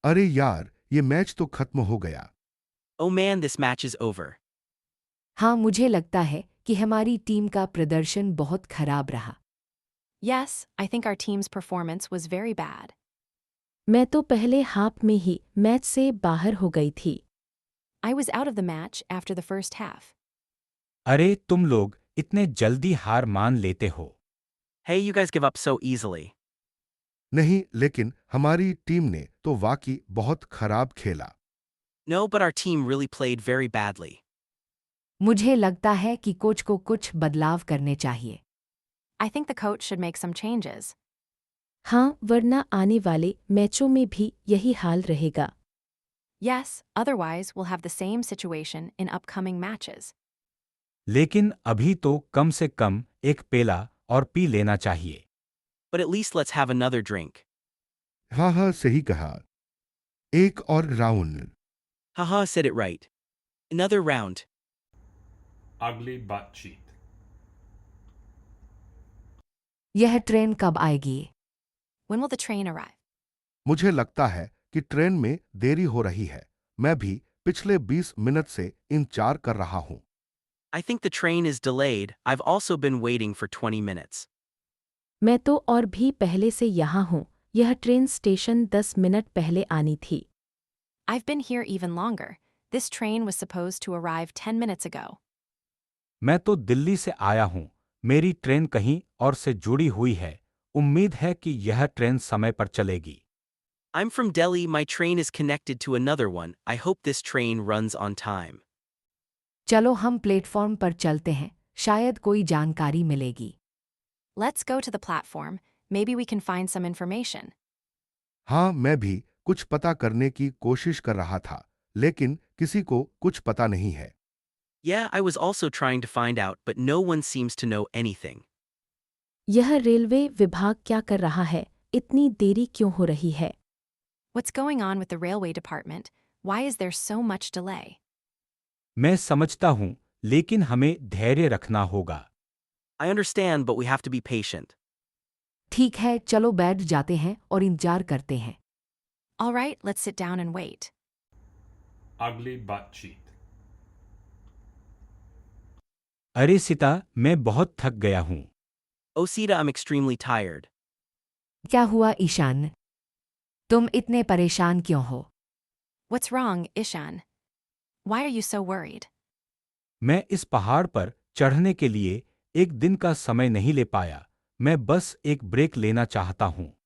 अरे यार, ये मैच तो खत्म हो गया। Oh man, this match is over. हाँ, मुझे लगता है कि हमारी टीम का प्रदर्शन बहुत खराब रहा। Yes, I think our team's performance was very bad. मैं तो पहले हाफ में ही मैच से बाहर हो गई थी। I was out of the match after the first half. अरे तुम लोग इतने जल्दी हार मान लेते हो। Hey, you guys give up so easily. नहीं, लेकिन हमारी टीम ने तो वाकई बहुत खराब खेला। No, but our team really played very badly. मुझे लगता है कि कोच को कुछ बदलाव करने चाहिए। I think the coach should make some changes. हाँ, वरना आने वाले मैचों में भी यही हाल रहेगा। Yes, otherwise we'll have the same situation in upcoming matches. लेकिन अभी तो कम से कम एक पेला और पी लेना चाहिए। But at least let's have another drink. हाँ हाँ, सही कहा। एक और round. Haha, said it right. Another round. Ugly butt cheek. यह ट्रेन कब आएगी? When will the train arrive? मुझे लगता है कि ट्रेन में देरी हो रही है। मैं भी पिछले 20 मिनट से इंतजार कर रहा हूँ। I think the train is delayed. I've also been waiting for 20 minutes. मैं तो और भी पहले से यहाँ हूँ, यह ट्रेन स्टेशन 10 मिनट पहले आनी थी। I've been here even longer. This train was supposed to arrive 10 minutes ago. मैं तो दिल्ली से आया हूँ, मेरी ट्रेन कहीं और से जुड़ी हुई है। उम्मीद है कि यह ट्रेन समय पर चलेगी। I'm from Delhi. My train is connected to another one. I hope this train runs on time. चलो हम प्लेटफॉर्म पर चलते हैं, शायद कोई जानकारी मिलेगी। Let's go to the platform. Maybe we can find some information. हाँ, मैं भी कुछ पता करने की कोशिश कर रहा था, लेकिन किसी को कुछ पता नहीं है। Yeah, I was also trying to find out, but no one seems to know anything. यह रेलवे विभाग क्या कर रहा है? इतनी देरी क्यों हो रही है? What's going on with the railway department? Why is there so much delay? मैं समझता हूँ, लेकिन हमें धैर्य रखना होगा। I understand, but we have to be patient. ठीक है, चलो बैठ जाते हैं और इंतजार करते हैं। All right, let's sit down and wait. Ugly butt cheek. अरे सीता, मैं बहुत थक गया हूँ। Oh, Sita, I'm extremely tired. क्या हुआ ईशान? तुम इतने परेशान क्यों हो? What's wrong, Ishan? Why are you so worried? मैं इस पहाड़ पर चढ़ने के लिए एक दिन का समय नहीं ले पाया। मैं बस एक ब्रेक लेना चाहता हूँ।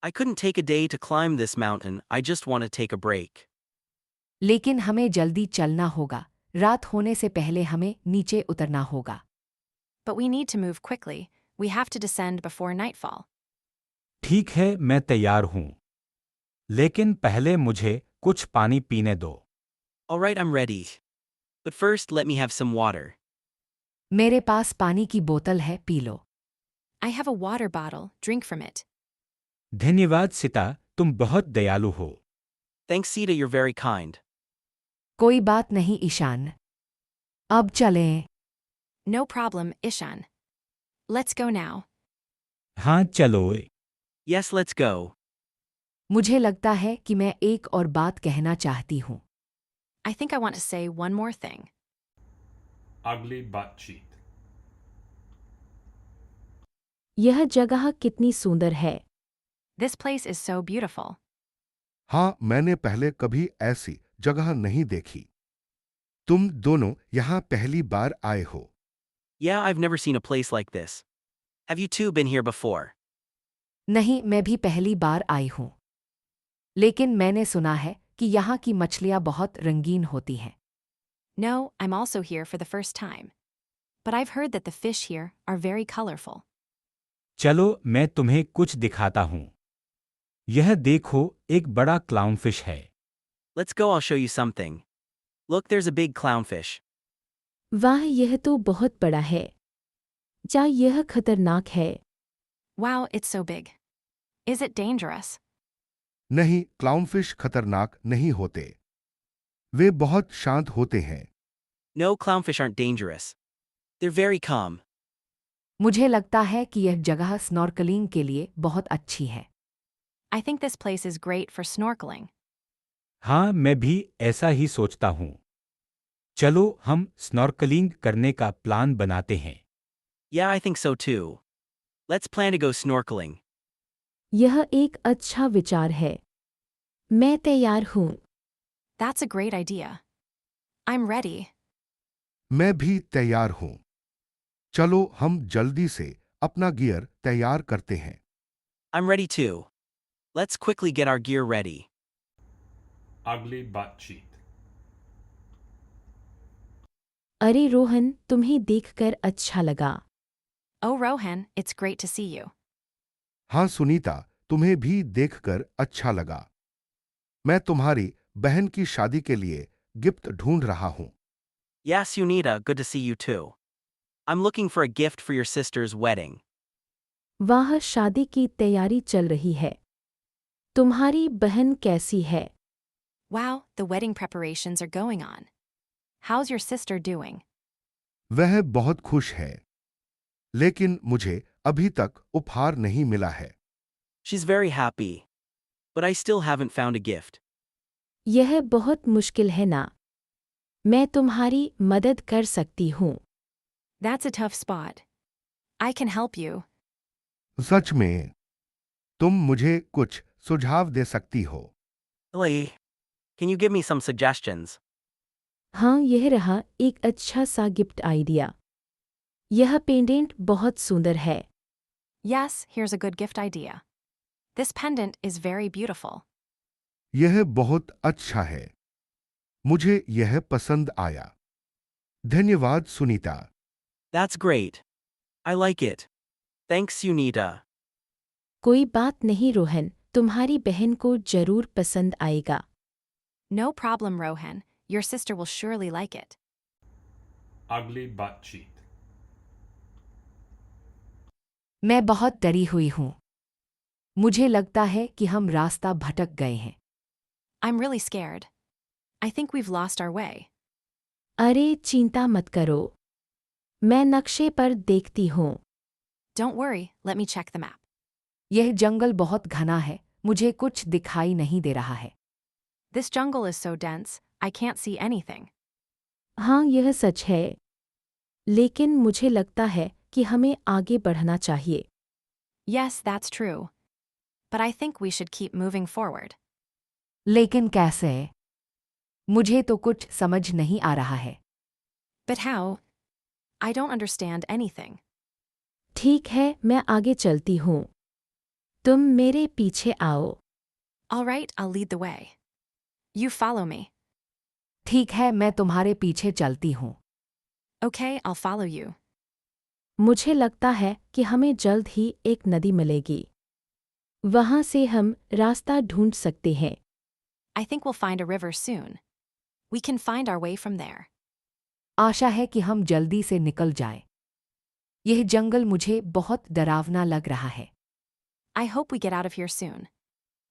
I couldn't take a day to climb this mountain, I just want to take a break. लेकिन हमें जल्दी चलना होगा। रात होने से पहले हमें नीचे उतरना होगा। But we need to move quickly. We have to descend before nightfall. ठीक है, मैं तैयार हूँ। लेकिन पहले मुझे कुछ पानी पीने दो। Alright, I'm ready. But first, let me have some water. मेरे पास पानी की बोतल है, P low. I have a water bottle. Drink from it. धन्यवाद सिता, तुम बहुत दयालु हो। Thanks, Sita, you're very kind. कोई बात नहीं ईशान। अब चलें। No problem, Ishan. Let's go now. हाँ चलो। Yes, let's go. मुझे लगता है कि मैं एक और बात कहना चाहती हूँ। I think I want to say one more thing. Ugly butt cheek. यह जगह कितनी सुंदर है। This place is so beautiful. हाँ, मैंने पहले कभी ऐसी जगह नहीं देखी। तुम दोनों यहाँ पहली बार आए हो। Yeah, I've never seen a place like this. Have you two been here before? नहीं, मैं भी पहली बार आई हूँ। लेकिन मैंने सुना है कि यहाँ की मछलियाँ बहुत रंगीन होती हैं। No, I'm also here for the first time. But I've heard that the fish here are very colorful. चलो मैं तुम्हें कुछ दिखाता हूँ। यह देखो, एक बड़ा क्लाउनफिश है। Let's go, I'll show you something. Look, there's a big clownfish. वाह, यह तो बहुत बड़ा है। क्या यह खतरनाक है? Wow, it's so big. Is it dangerous? नहीं, क्लाउनफिश खतरनाक नहीं होते। वे बहुत शांत होते हैं। No, clownfish aren't dangerous. They're very calm. मुझे लगता है कि यह जगह स्नॉर्कलिंग के लिए बहुत अच्छी है। I think this place is great for snorkeling. हाँ, मैं भी ऐसा ही सोचता हूँ। चलो हम स्नॉर्कलिंग करने का प्लान बनाते हैं। Yeah, I think so too. Let's plan to go snorkeling. यह एक अच्छा विचार है। मैं तैयार हूँ। That's a great idea. I'm ready. मैं भी तैयार हूँ। चलो हम जल्दी से अपना गियर तैयार करते हैं। I'm ready too. Let's quickly get our gear ready. Ugly butt cheek. अरे रोहन, तुम्हें देखकर अच्छा लगा। Oh, Rohan, it's great to see you. हाँ सुनीता, तुम्हें भी देखकर अच्छा लगा। मैं तुम्हारी बहन की शादी के लिए गिफ्ट ढूंढ रहा हूँ। Yeah, Sunita, good to see you too. I'm looking for a gift for your sister's wedding. वाह, शादी की तैयारी चल रही है। तुम्हारी बहन कैसी है? Wow, the wedding preparations are going on. How's your sister doing? वह बहुत खुश है। लेकिन मुझे अभी तक उपहार नहीं मिला है। She's very happy. But I still haven't found a gift. यह बहुत मुश्किल है ना? मैं तुम्हारी मदद कर सकती हूँ। That's a tough spot. I can help you. सच में तुम मुझे कुछ सुझाव दे सकती हो। Lily, can you give me some suggestions? हाँ, यह रहा एक अच्छा सा गिफ्ट आइडिया। यह पेंडेंट बहुत सुंदर है। Yes, here's a good gift idea. This pendant is very beautiful. यह बहुत अच्छा है। मुझे यह पसंद आया। धन्यवाद Sunita. That's great. I like it. Thanks, Sunita. कोई बात नहीं रोहन, तुम्हारी बहन को जरूर पसंद आएगा। No problem, Rohan. Your sister will surely like it. Ugly butt cheek. मैं बहुत डरी हुई हूँ। मुझे लगता है कि हम रास्ता भटक गए हैं। I'm really scared. I think we've lost our way. अरे चिंता मत करो। मैं नक्शे पर देखती हूँ। Don't worry, let me check the map. यह जंगल बहुत घना है, मुझे कुछ दिखाई नहीं दे रहा है। This jungle is so dense, I can't see anything. हाँ, यह सच है। लेकिन मुझे लगता है कि हमें आगे बढ़ना चाहिए। Yes, that's true. But I think we should keep moving forward. लेकिन कैसे? मुझे तो कुछ समझ नहीं आ रहा है। But how? I don't understand anything. ठीक है, मैं आगे चलती हूँ। तुम मेरे पीछे आओ। All right, I'll lead the way. You follow me. ठीक है, मैं तुम्हारे पीछे चलती हूँ। Okay, I'll follow you. मुझे लगता है कि हमें जल्द ही एक नदी मिलेगी। वहाँ से हम रास्ता ढूंढ सकते हैं। I think we'll find a river soon. We can find our way from there. आशा है कि हम जल्दी से निकल जाएं। यह जंगल मुझे बहुत डरावना लग रहा है। I hope we get out of here soon.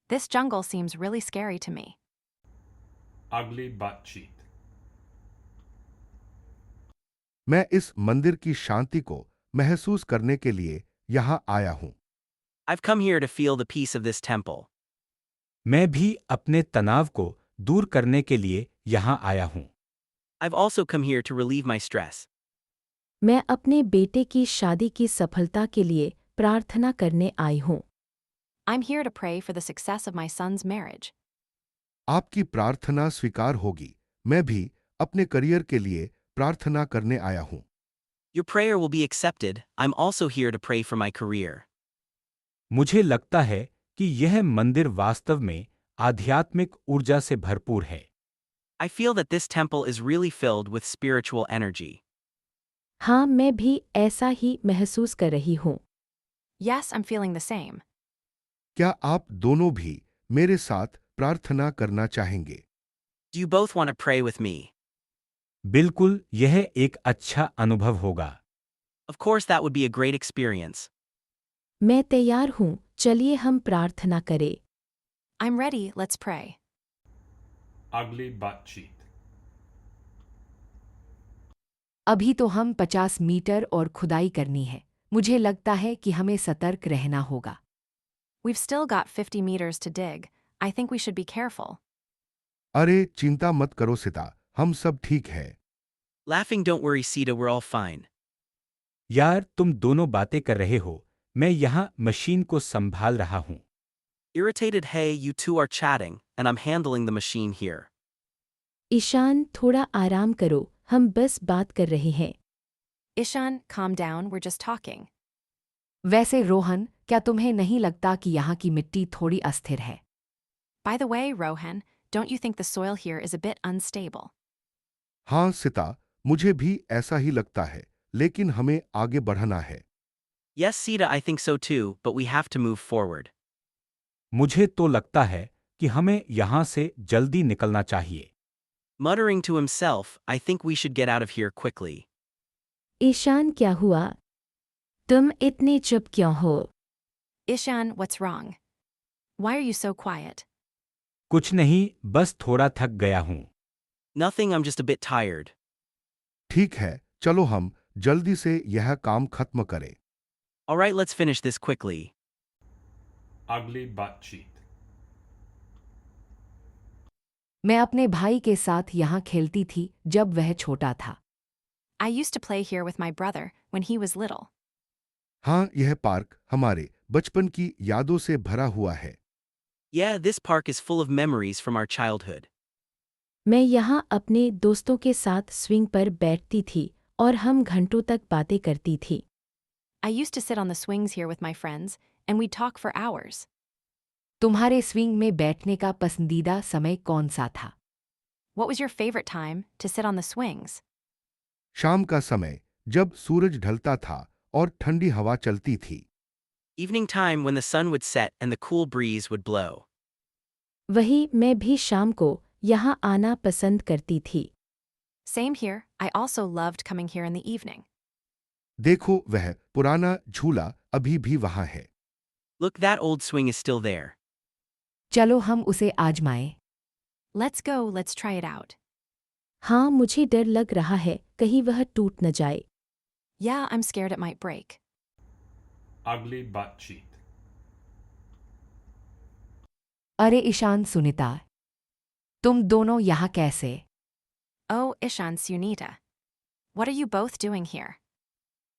This jungle seems really scary to me. अगली बातचीत। मैं इस मंदिर की शांति को महसूस करने के लिए यहाँ आया हूँ। I've come here to feel the peace of this temple. मैं भी अपने तनाव को दूर करने के लिए यहाँ आया हूँ। I've also come here to relieve my stress. मैं अपने बेटे की शादी की सफलता के लिए प्रार्थना करने आई हूँ। I'm here to pray for the success of my son's marriage. आपकी प्रार्थना स्वीकार होगी। मैं भी अपने करियर के लिए प्रार्थना करने आया हूँ। Your prayer will be accepted. I'm also here to pray for my career. मुझे लगता है कि यह मंदिर वास्तव में आध्यात्मिक ऊर्जा से भरपूर है। I feel that this temple is really filled with spiritual energy. हाँ, मैं भी ऐसा ही महसूस कर रही हूँ। Yes, I'm feeling the same. क्या आप दोनों भी मेरे साथ प्रार्थना करना चाहेंगे? Do you both want to pray with me? बिल्कुल, यह एक अच्छा अनुभव होगा। Of course, that would be a great experience. मैं तैयार हूँ, चलिए हम प्रार्थना करें। I'm ready, let's pray. अगली बातचीत। अभी तो हम 50 मीटर और खुदाई करनी है। मुझे लगता है कि हमें सतर्क रहना होगा। We've still got 50 meters to dig. I think we should be careful. अरे चिंता मत करो सिता, हम सब ठीक है। Laughing, don't worry, Sita, we're all fine. यार, तुम दोनों बातें कर रहे हो। मैं यहाँ मशीन को संभाल रहा हूँ। Irritated, hey, you two are chatting, and I'm handling the machine here. Ishan, थोड़ा आराम करो, हम बस बात कर रहे हैं। Ishan, calm down, we're just talking. वैसे रोहन, क्या तुम्हें नहीं लगता कि यहाँ की मिट्टी थोड़ी अस्थिर है? By the way, Rohan, don't you think the soil here is a bit unstable? हाँ सिता, मुझे भी ऐसा ही लगता है, लेकिन हमें आगे बढ़ना है। Yes, Sita, I think so too, but we have to move forward. मुझे तो लगता है कि हमें यहाँ से जल्दी निकलना चाहिए। Muttering to himself, I think we should get out of here quickly. Ishan, क्या हुआ? तुम इतने चुप क्यों हो? Ishan, what's wrong? Why are you so quiet? कुछ नहीं, बस थोड़ा थक गया हूँ। Nothing, I'm just a bit tired. ठीक है, चलो हम जल्दी से यह काम खत्म करें। Alright, let's finish this quickly. अगली बातचीत। मैं अपने भाई के साथ यहाँ खेलती थी जब वह छोटा था। I used to play here with my brother when he was little. हाँ, यह पार्क हमारे बचपन की यादों से भरा हुआ है। Yeah, this park is full of memories from our childhood. मैं यहाँ अपने दोस्तों के साथ स्विंग पर बैठती थी और हम घंटों तक बातें करती थी। I used to sit on the swings here with my friends, and we'd talk for hours. तुम्हारे स्विंग में बैठने का पसंदीदा समय कौन सा था? What was your favorite time to sit on the swings? शाम का समय, जब सूरज ढलता था और ठंडी हवा चलती थी। Evening time when the sun would set and the cool breeze would blow. वही, मैं भी शाम को यहाँ आना पसंद करती थी। Same here, I also loved coming here in the evening. देखो, वह पुराना झूला अभी भी वहाँ है। Look, that old swing is still there. चलो हम उसे आजमाएं। Let's go, let's try it out. हाँ, मुझे डर लग रहा है कहीं वह टूट न जाए। Yeah, I'm scared it might break. अगली बातचीत। अरे ईशान, सुनीता, तुम दोनों यहाँ कैसे? Oh, Ishan, Sunita. What are you both doing here?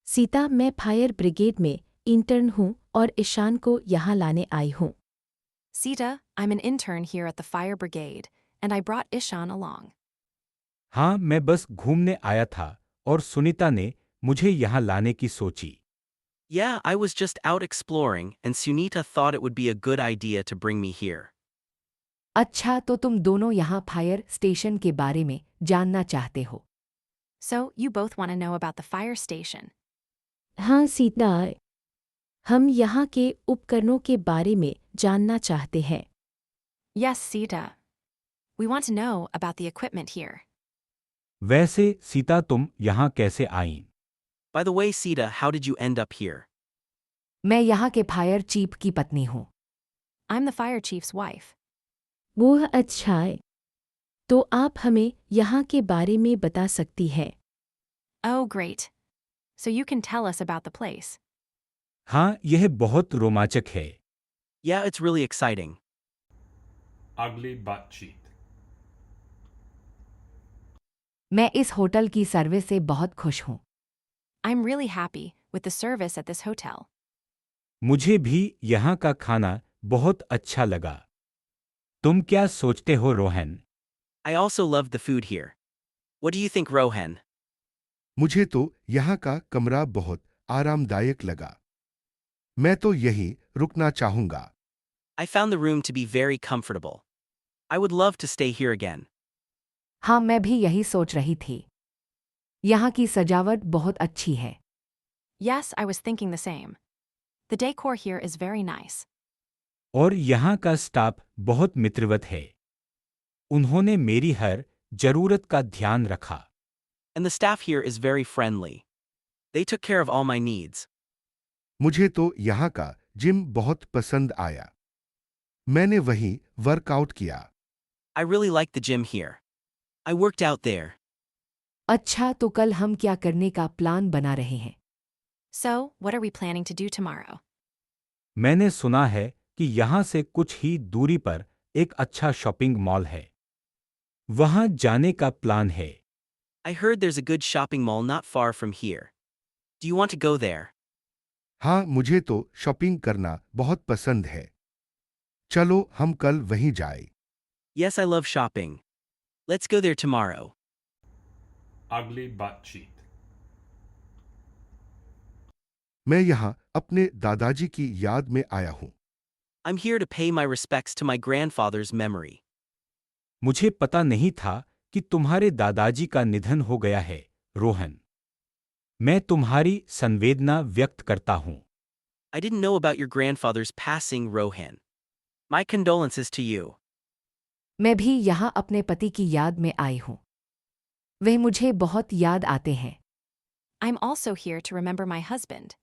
Sita, मैं फायर ब्रिगेड में इंटर्न हूँ और ईशान को यहाँ लाने आई हूँ। Sita, I'm an intern here at the fire brigade, and I brought Ishan along. हाँ, मैं बस घूमने आया था और सुनीता ने मुझे यहाँ लाने की सोची। Yeah, I was just out exploring, and Sunita thought it would be a good idea to bring me here. अच्छा, तो तुम दोनों यहाँ फायर स्टेशन के बारे में जानना चाहते हो। So, you both want to know about the fire station. हाँ सीता, हम यहाँ के उपकरणों के बारे में जानना चाहते हैं। Yes, Sita. We want to know about the equipment here. वैसे सीता तुम यहाँ कैसे आईं? By the way, Sita, how did you end up here? मैं यहाँ के फायर चीफ की पत्नी हूँ। I'm the fire chief's wife. वो अच्छा है। तो आप हमें यहाँ के बारे में बता सकती हैं। Oh, great. So you can tell us about the place. हाँ, यह बहुत रोमांचक है। Yeah, it's really exciting. Ugly butt cheat. मैं इस होटल की सर्विस से बहुत खुश हूँ। I'm really happy with the service at this hotel. मुझे भी यहाँ का खाना बहुत अच्छा लगा। तुम क्या सोचते हो, Rohan? I also loved the food here. What do you think, Rohan? मुझे तो यहाँ का कमरा बहुत आरामदायक लगा। मैं तो यहीं रुकना चाहूंगा। I found the room to be very comfortable. I would love to stay here again. हाँ, मैं भी यही सोच रही थी। यहाँ की सजावट बहुत अच्छी है। Yes, I was thinking the same. The decor here is very nice. और यहाँ का स्टाफ बहुत मित्रवत है। उन्होंने मेरी हर जरूरत का ध्यान रखा। And the staff here is very friendly. They took care of all my needs. मुझे तो यहाँ का जिम बहुत पसंद आया। मैंने वहीं वर्कआउट किया। I really like the gym here. I worked out there. अच्छा, तो कल हम क्या करने का प्लान बना रहे हैं? So, what are we planning to do tomorrow? मैंने सुना है कि यहाँ से कुछ ही दूरी पर एक अच्छा शॉपिंग मॉल है। वहाँ जाने का प्लान है। I heard there's a good shopping mall not far from here. Do you want to go there? हाँ, मुझे तो शॉपिंग करना बहुत पसंद है। चलो हम कल वहीं जाएं। Yes, I love shopping. Let's go there tomorrow. Ugly butt cheat. मैं यहाँ अपने दादाजी की याद में आया हूँ। I'm here to pay my respects to my grandfather's memory. मुझे पता नहीं था कि तुम्हारे दादाजी का निधन हो गया है, रोहन। मैं तुम्हारी संवेदना व्यक्त करता हूँ। I didn't know about your grandfather's passing, Rohan. My condolences to you. मैं भी यहाँ अपने पति की याद में आई हूँ। वे मुझे बहुत याद आते हैं। I'm also here to remember my husband.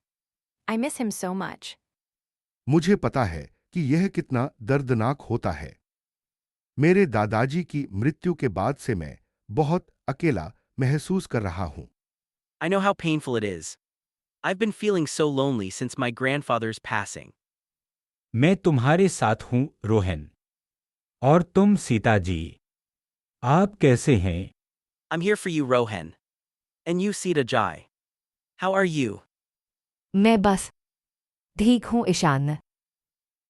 I miss him so much. मुझे पता है कि यह कितना दर्दनाक होता है। मेरे दादाजी की मृत्यु के बाद से मैं बहुत अकेला महसूस कर रहा हूँ। I know how painful it is. I've been feeling so lonely since my grandfather's passing. मैं तुम्हारे साथ हूँ, रोहन। और तुम, सीता जी, आप कैसे हैं? I'm here for you, Rohan. And you, Sita Jai. How are you? मैं बस ठीक हूँ, ईशान।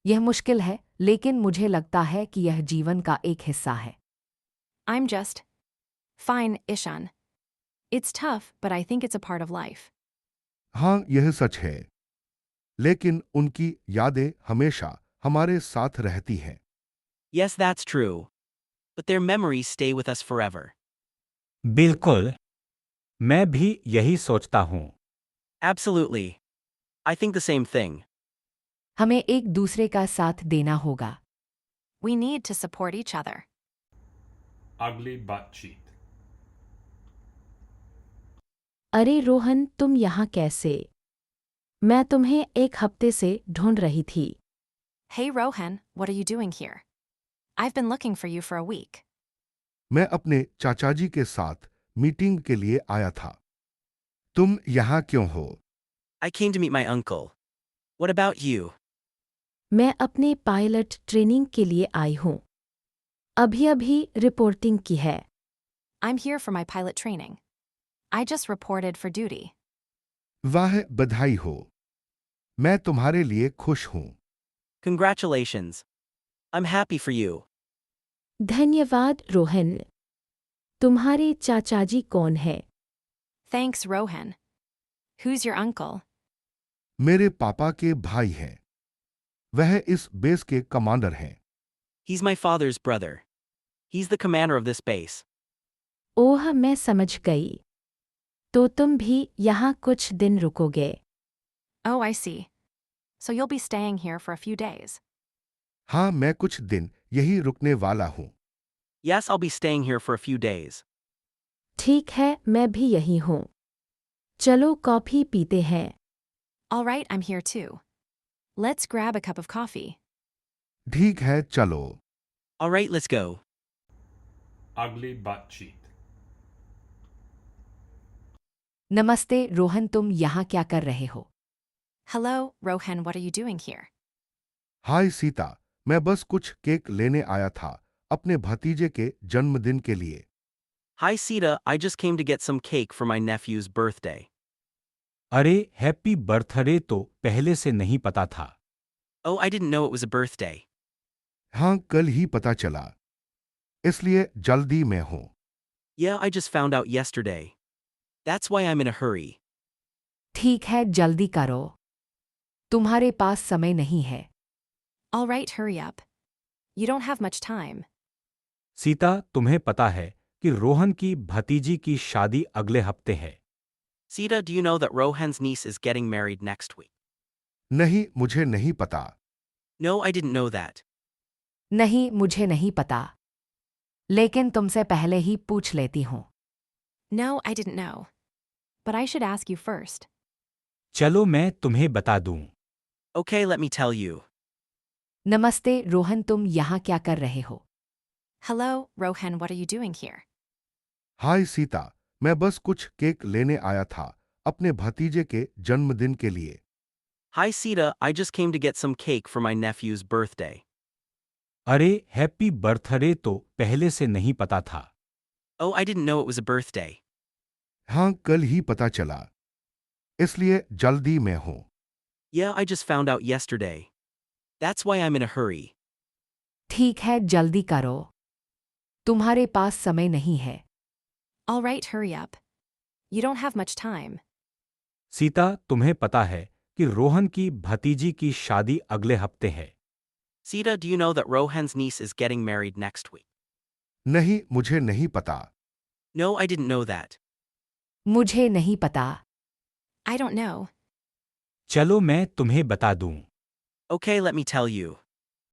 यह मुश्किल है, लेकिन मुझे लगता है कि यह जीवन का एक हिस्सा है। I'm just fine, Ishan. It's tough, but I think it's a part of life. हाँ, यह सच है। लेकिन उनकी यादें हमेशा हमारे साथ रहती हैं। Yes, that's true. But their memories stay with us forever. बिल्कुल। मैं भी यही सोचता हूँ। Absolutely. I think the same thing. हमें एक दूसरे का साथ देना होगा। We need to support each other. Ugly butt cheat. अरे रोहन, तुम यहाँ कैसे? मैं तुम्हें एक हफ्ते से ढूंढ रही थी। Hey, Rohan, what are you doing here? I've been looking for you for a week. मैं अपने चाचाजी के साथ मीटिंग के लिए आया था। तुम यहाँ क्यों हो? I came to meet my uncle. What about you? मैं अपने पायलट ट्रेनिंग के लिए आई हूँ। अभी रिपोर्टिंग की है। I'm here for my pilot training. I just reported for duty. वाह, बधाई हो। मैं तुम्हारे लिए खुश हूँ। Congratulations. I'm happy for you. धन्यवाद, रोहन। तुम्हारे चाचाजी कौन है? Thanks, Rohan. Who's your uncle? मेरे पापा के भाई हैं। वह इस बेस के कमांडर हैं। He's my father's brother. He's the commander of this base. ओह, मैं समझ गई। तो तुम भी यहाँ कुछ दिन रुकोगे। Oh, I see. So you'll be staying here for a few days. हाँ, मैं कुछ दिन यही रुकने वाला हूँ। Yes, I'll be staying here for a few days. ठीक है, मैं भी यही हूँ। चलो कॉफी पीते हैं। All right, I'm here too. Let's grab a cup of coffee. ठीक है, चलो। All right, let's go. Ugly butt cheek. नमस्ते रोहन, तुम यहाँ क्या कर रहे हो? Hello, Rohan, what are you doing here? हाय सीता, मैं बस कुछ केक लेने आया था अपने भतीजे के जन्मदिन के लिए। Hi, Sita, I just came to get some cake for my nephew's birthday. अरे हैप्पी बर्थडे तो पहले से नहीं पता था। Oh, I didn't know it was a birthday. हाँ, कल ही पता चला, इसलिए जल्दी में हूँ। Yeah, I just found out yesterday. That's why I'm in a hurry. ठीक है, जल्दी करो। तुम्हारे पास समय नहीं है। All right, hurry up. You don't have much time. Sita, तुम्हें पता है कि रोहन की भतीजी की शादी अगले हफ्ते है। Sita, do you know that Rohan's niece is getting married next week? नहीं, मुझे नहीं पता। No, I didn't know that. नहीं, मुझे नहीं पता। लेकिन तुमसे पहले ही पूछ लेती हूँ। No, I didn't know. But I should ask you first. चलो मैं तुम्हें बता दूं। Okay, let me tell you. नमस्ते रोहन, तुम यहाँ क्या कर रहे हो? Hello, Rohan, what are you doing here? हाय सीता, मैं बस कुछ केक लेने आया था अपने भतीजे के जन्मदिन के लिए। Hi, Sita, I just came to get some cake for my nephew's birthday. अरे हैप्पी बर्थडे तो पहले से नहीं पता था। Oh, I didn't know it was a birthday. हाँ, कल ही पता चला, इसलिए जल्दी में हूँ। Yeah, I just found out yesterday. That's why I'm in a hurry. ठीक है, जल्दी करो। तुम्हारे पास समय नहीं है। All right, hurry up. You don't have much time. Sita, तुम्हें पता है कि रोहन की भतीजी की शादी अगले हफ्ते है। Sita, do you know that Rohan's niece is getting married next week? नहीं, मुझे नहीं पता। No, I didn't know that. मुझे नहीं पता। I don't know. चलो मैं तुम्हें बता दूं। Okay, let me tell you.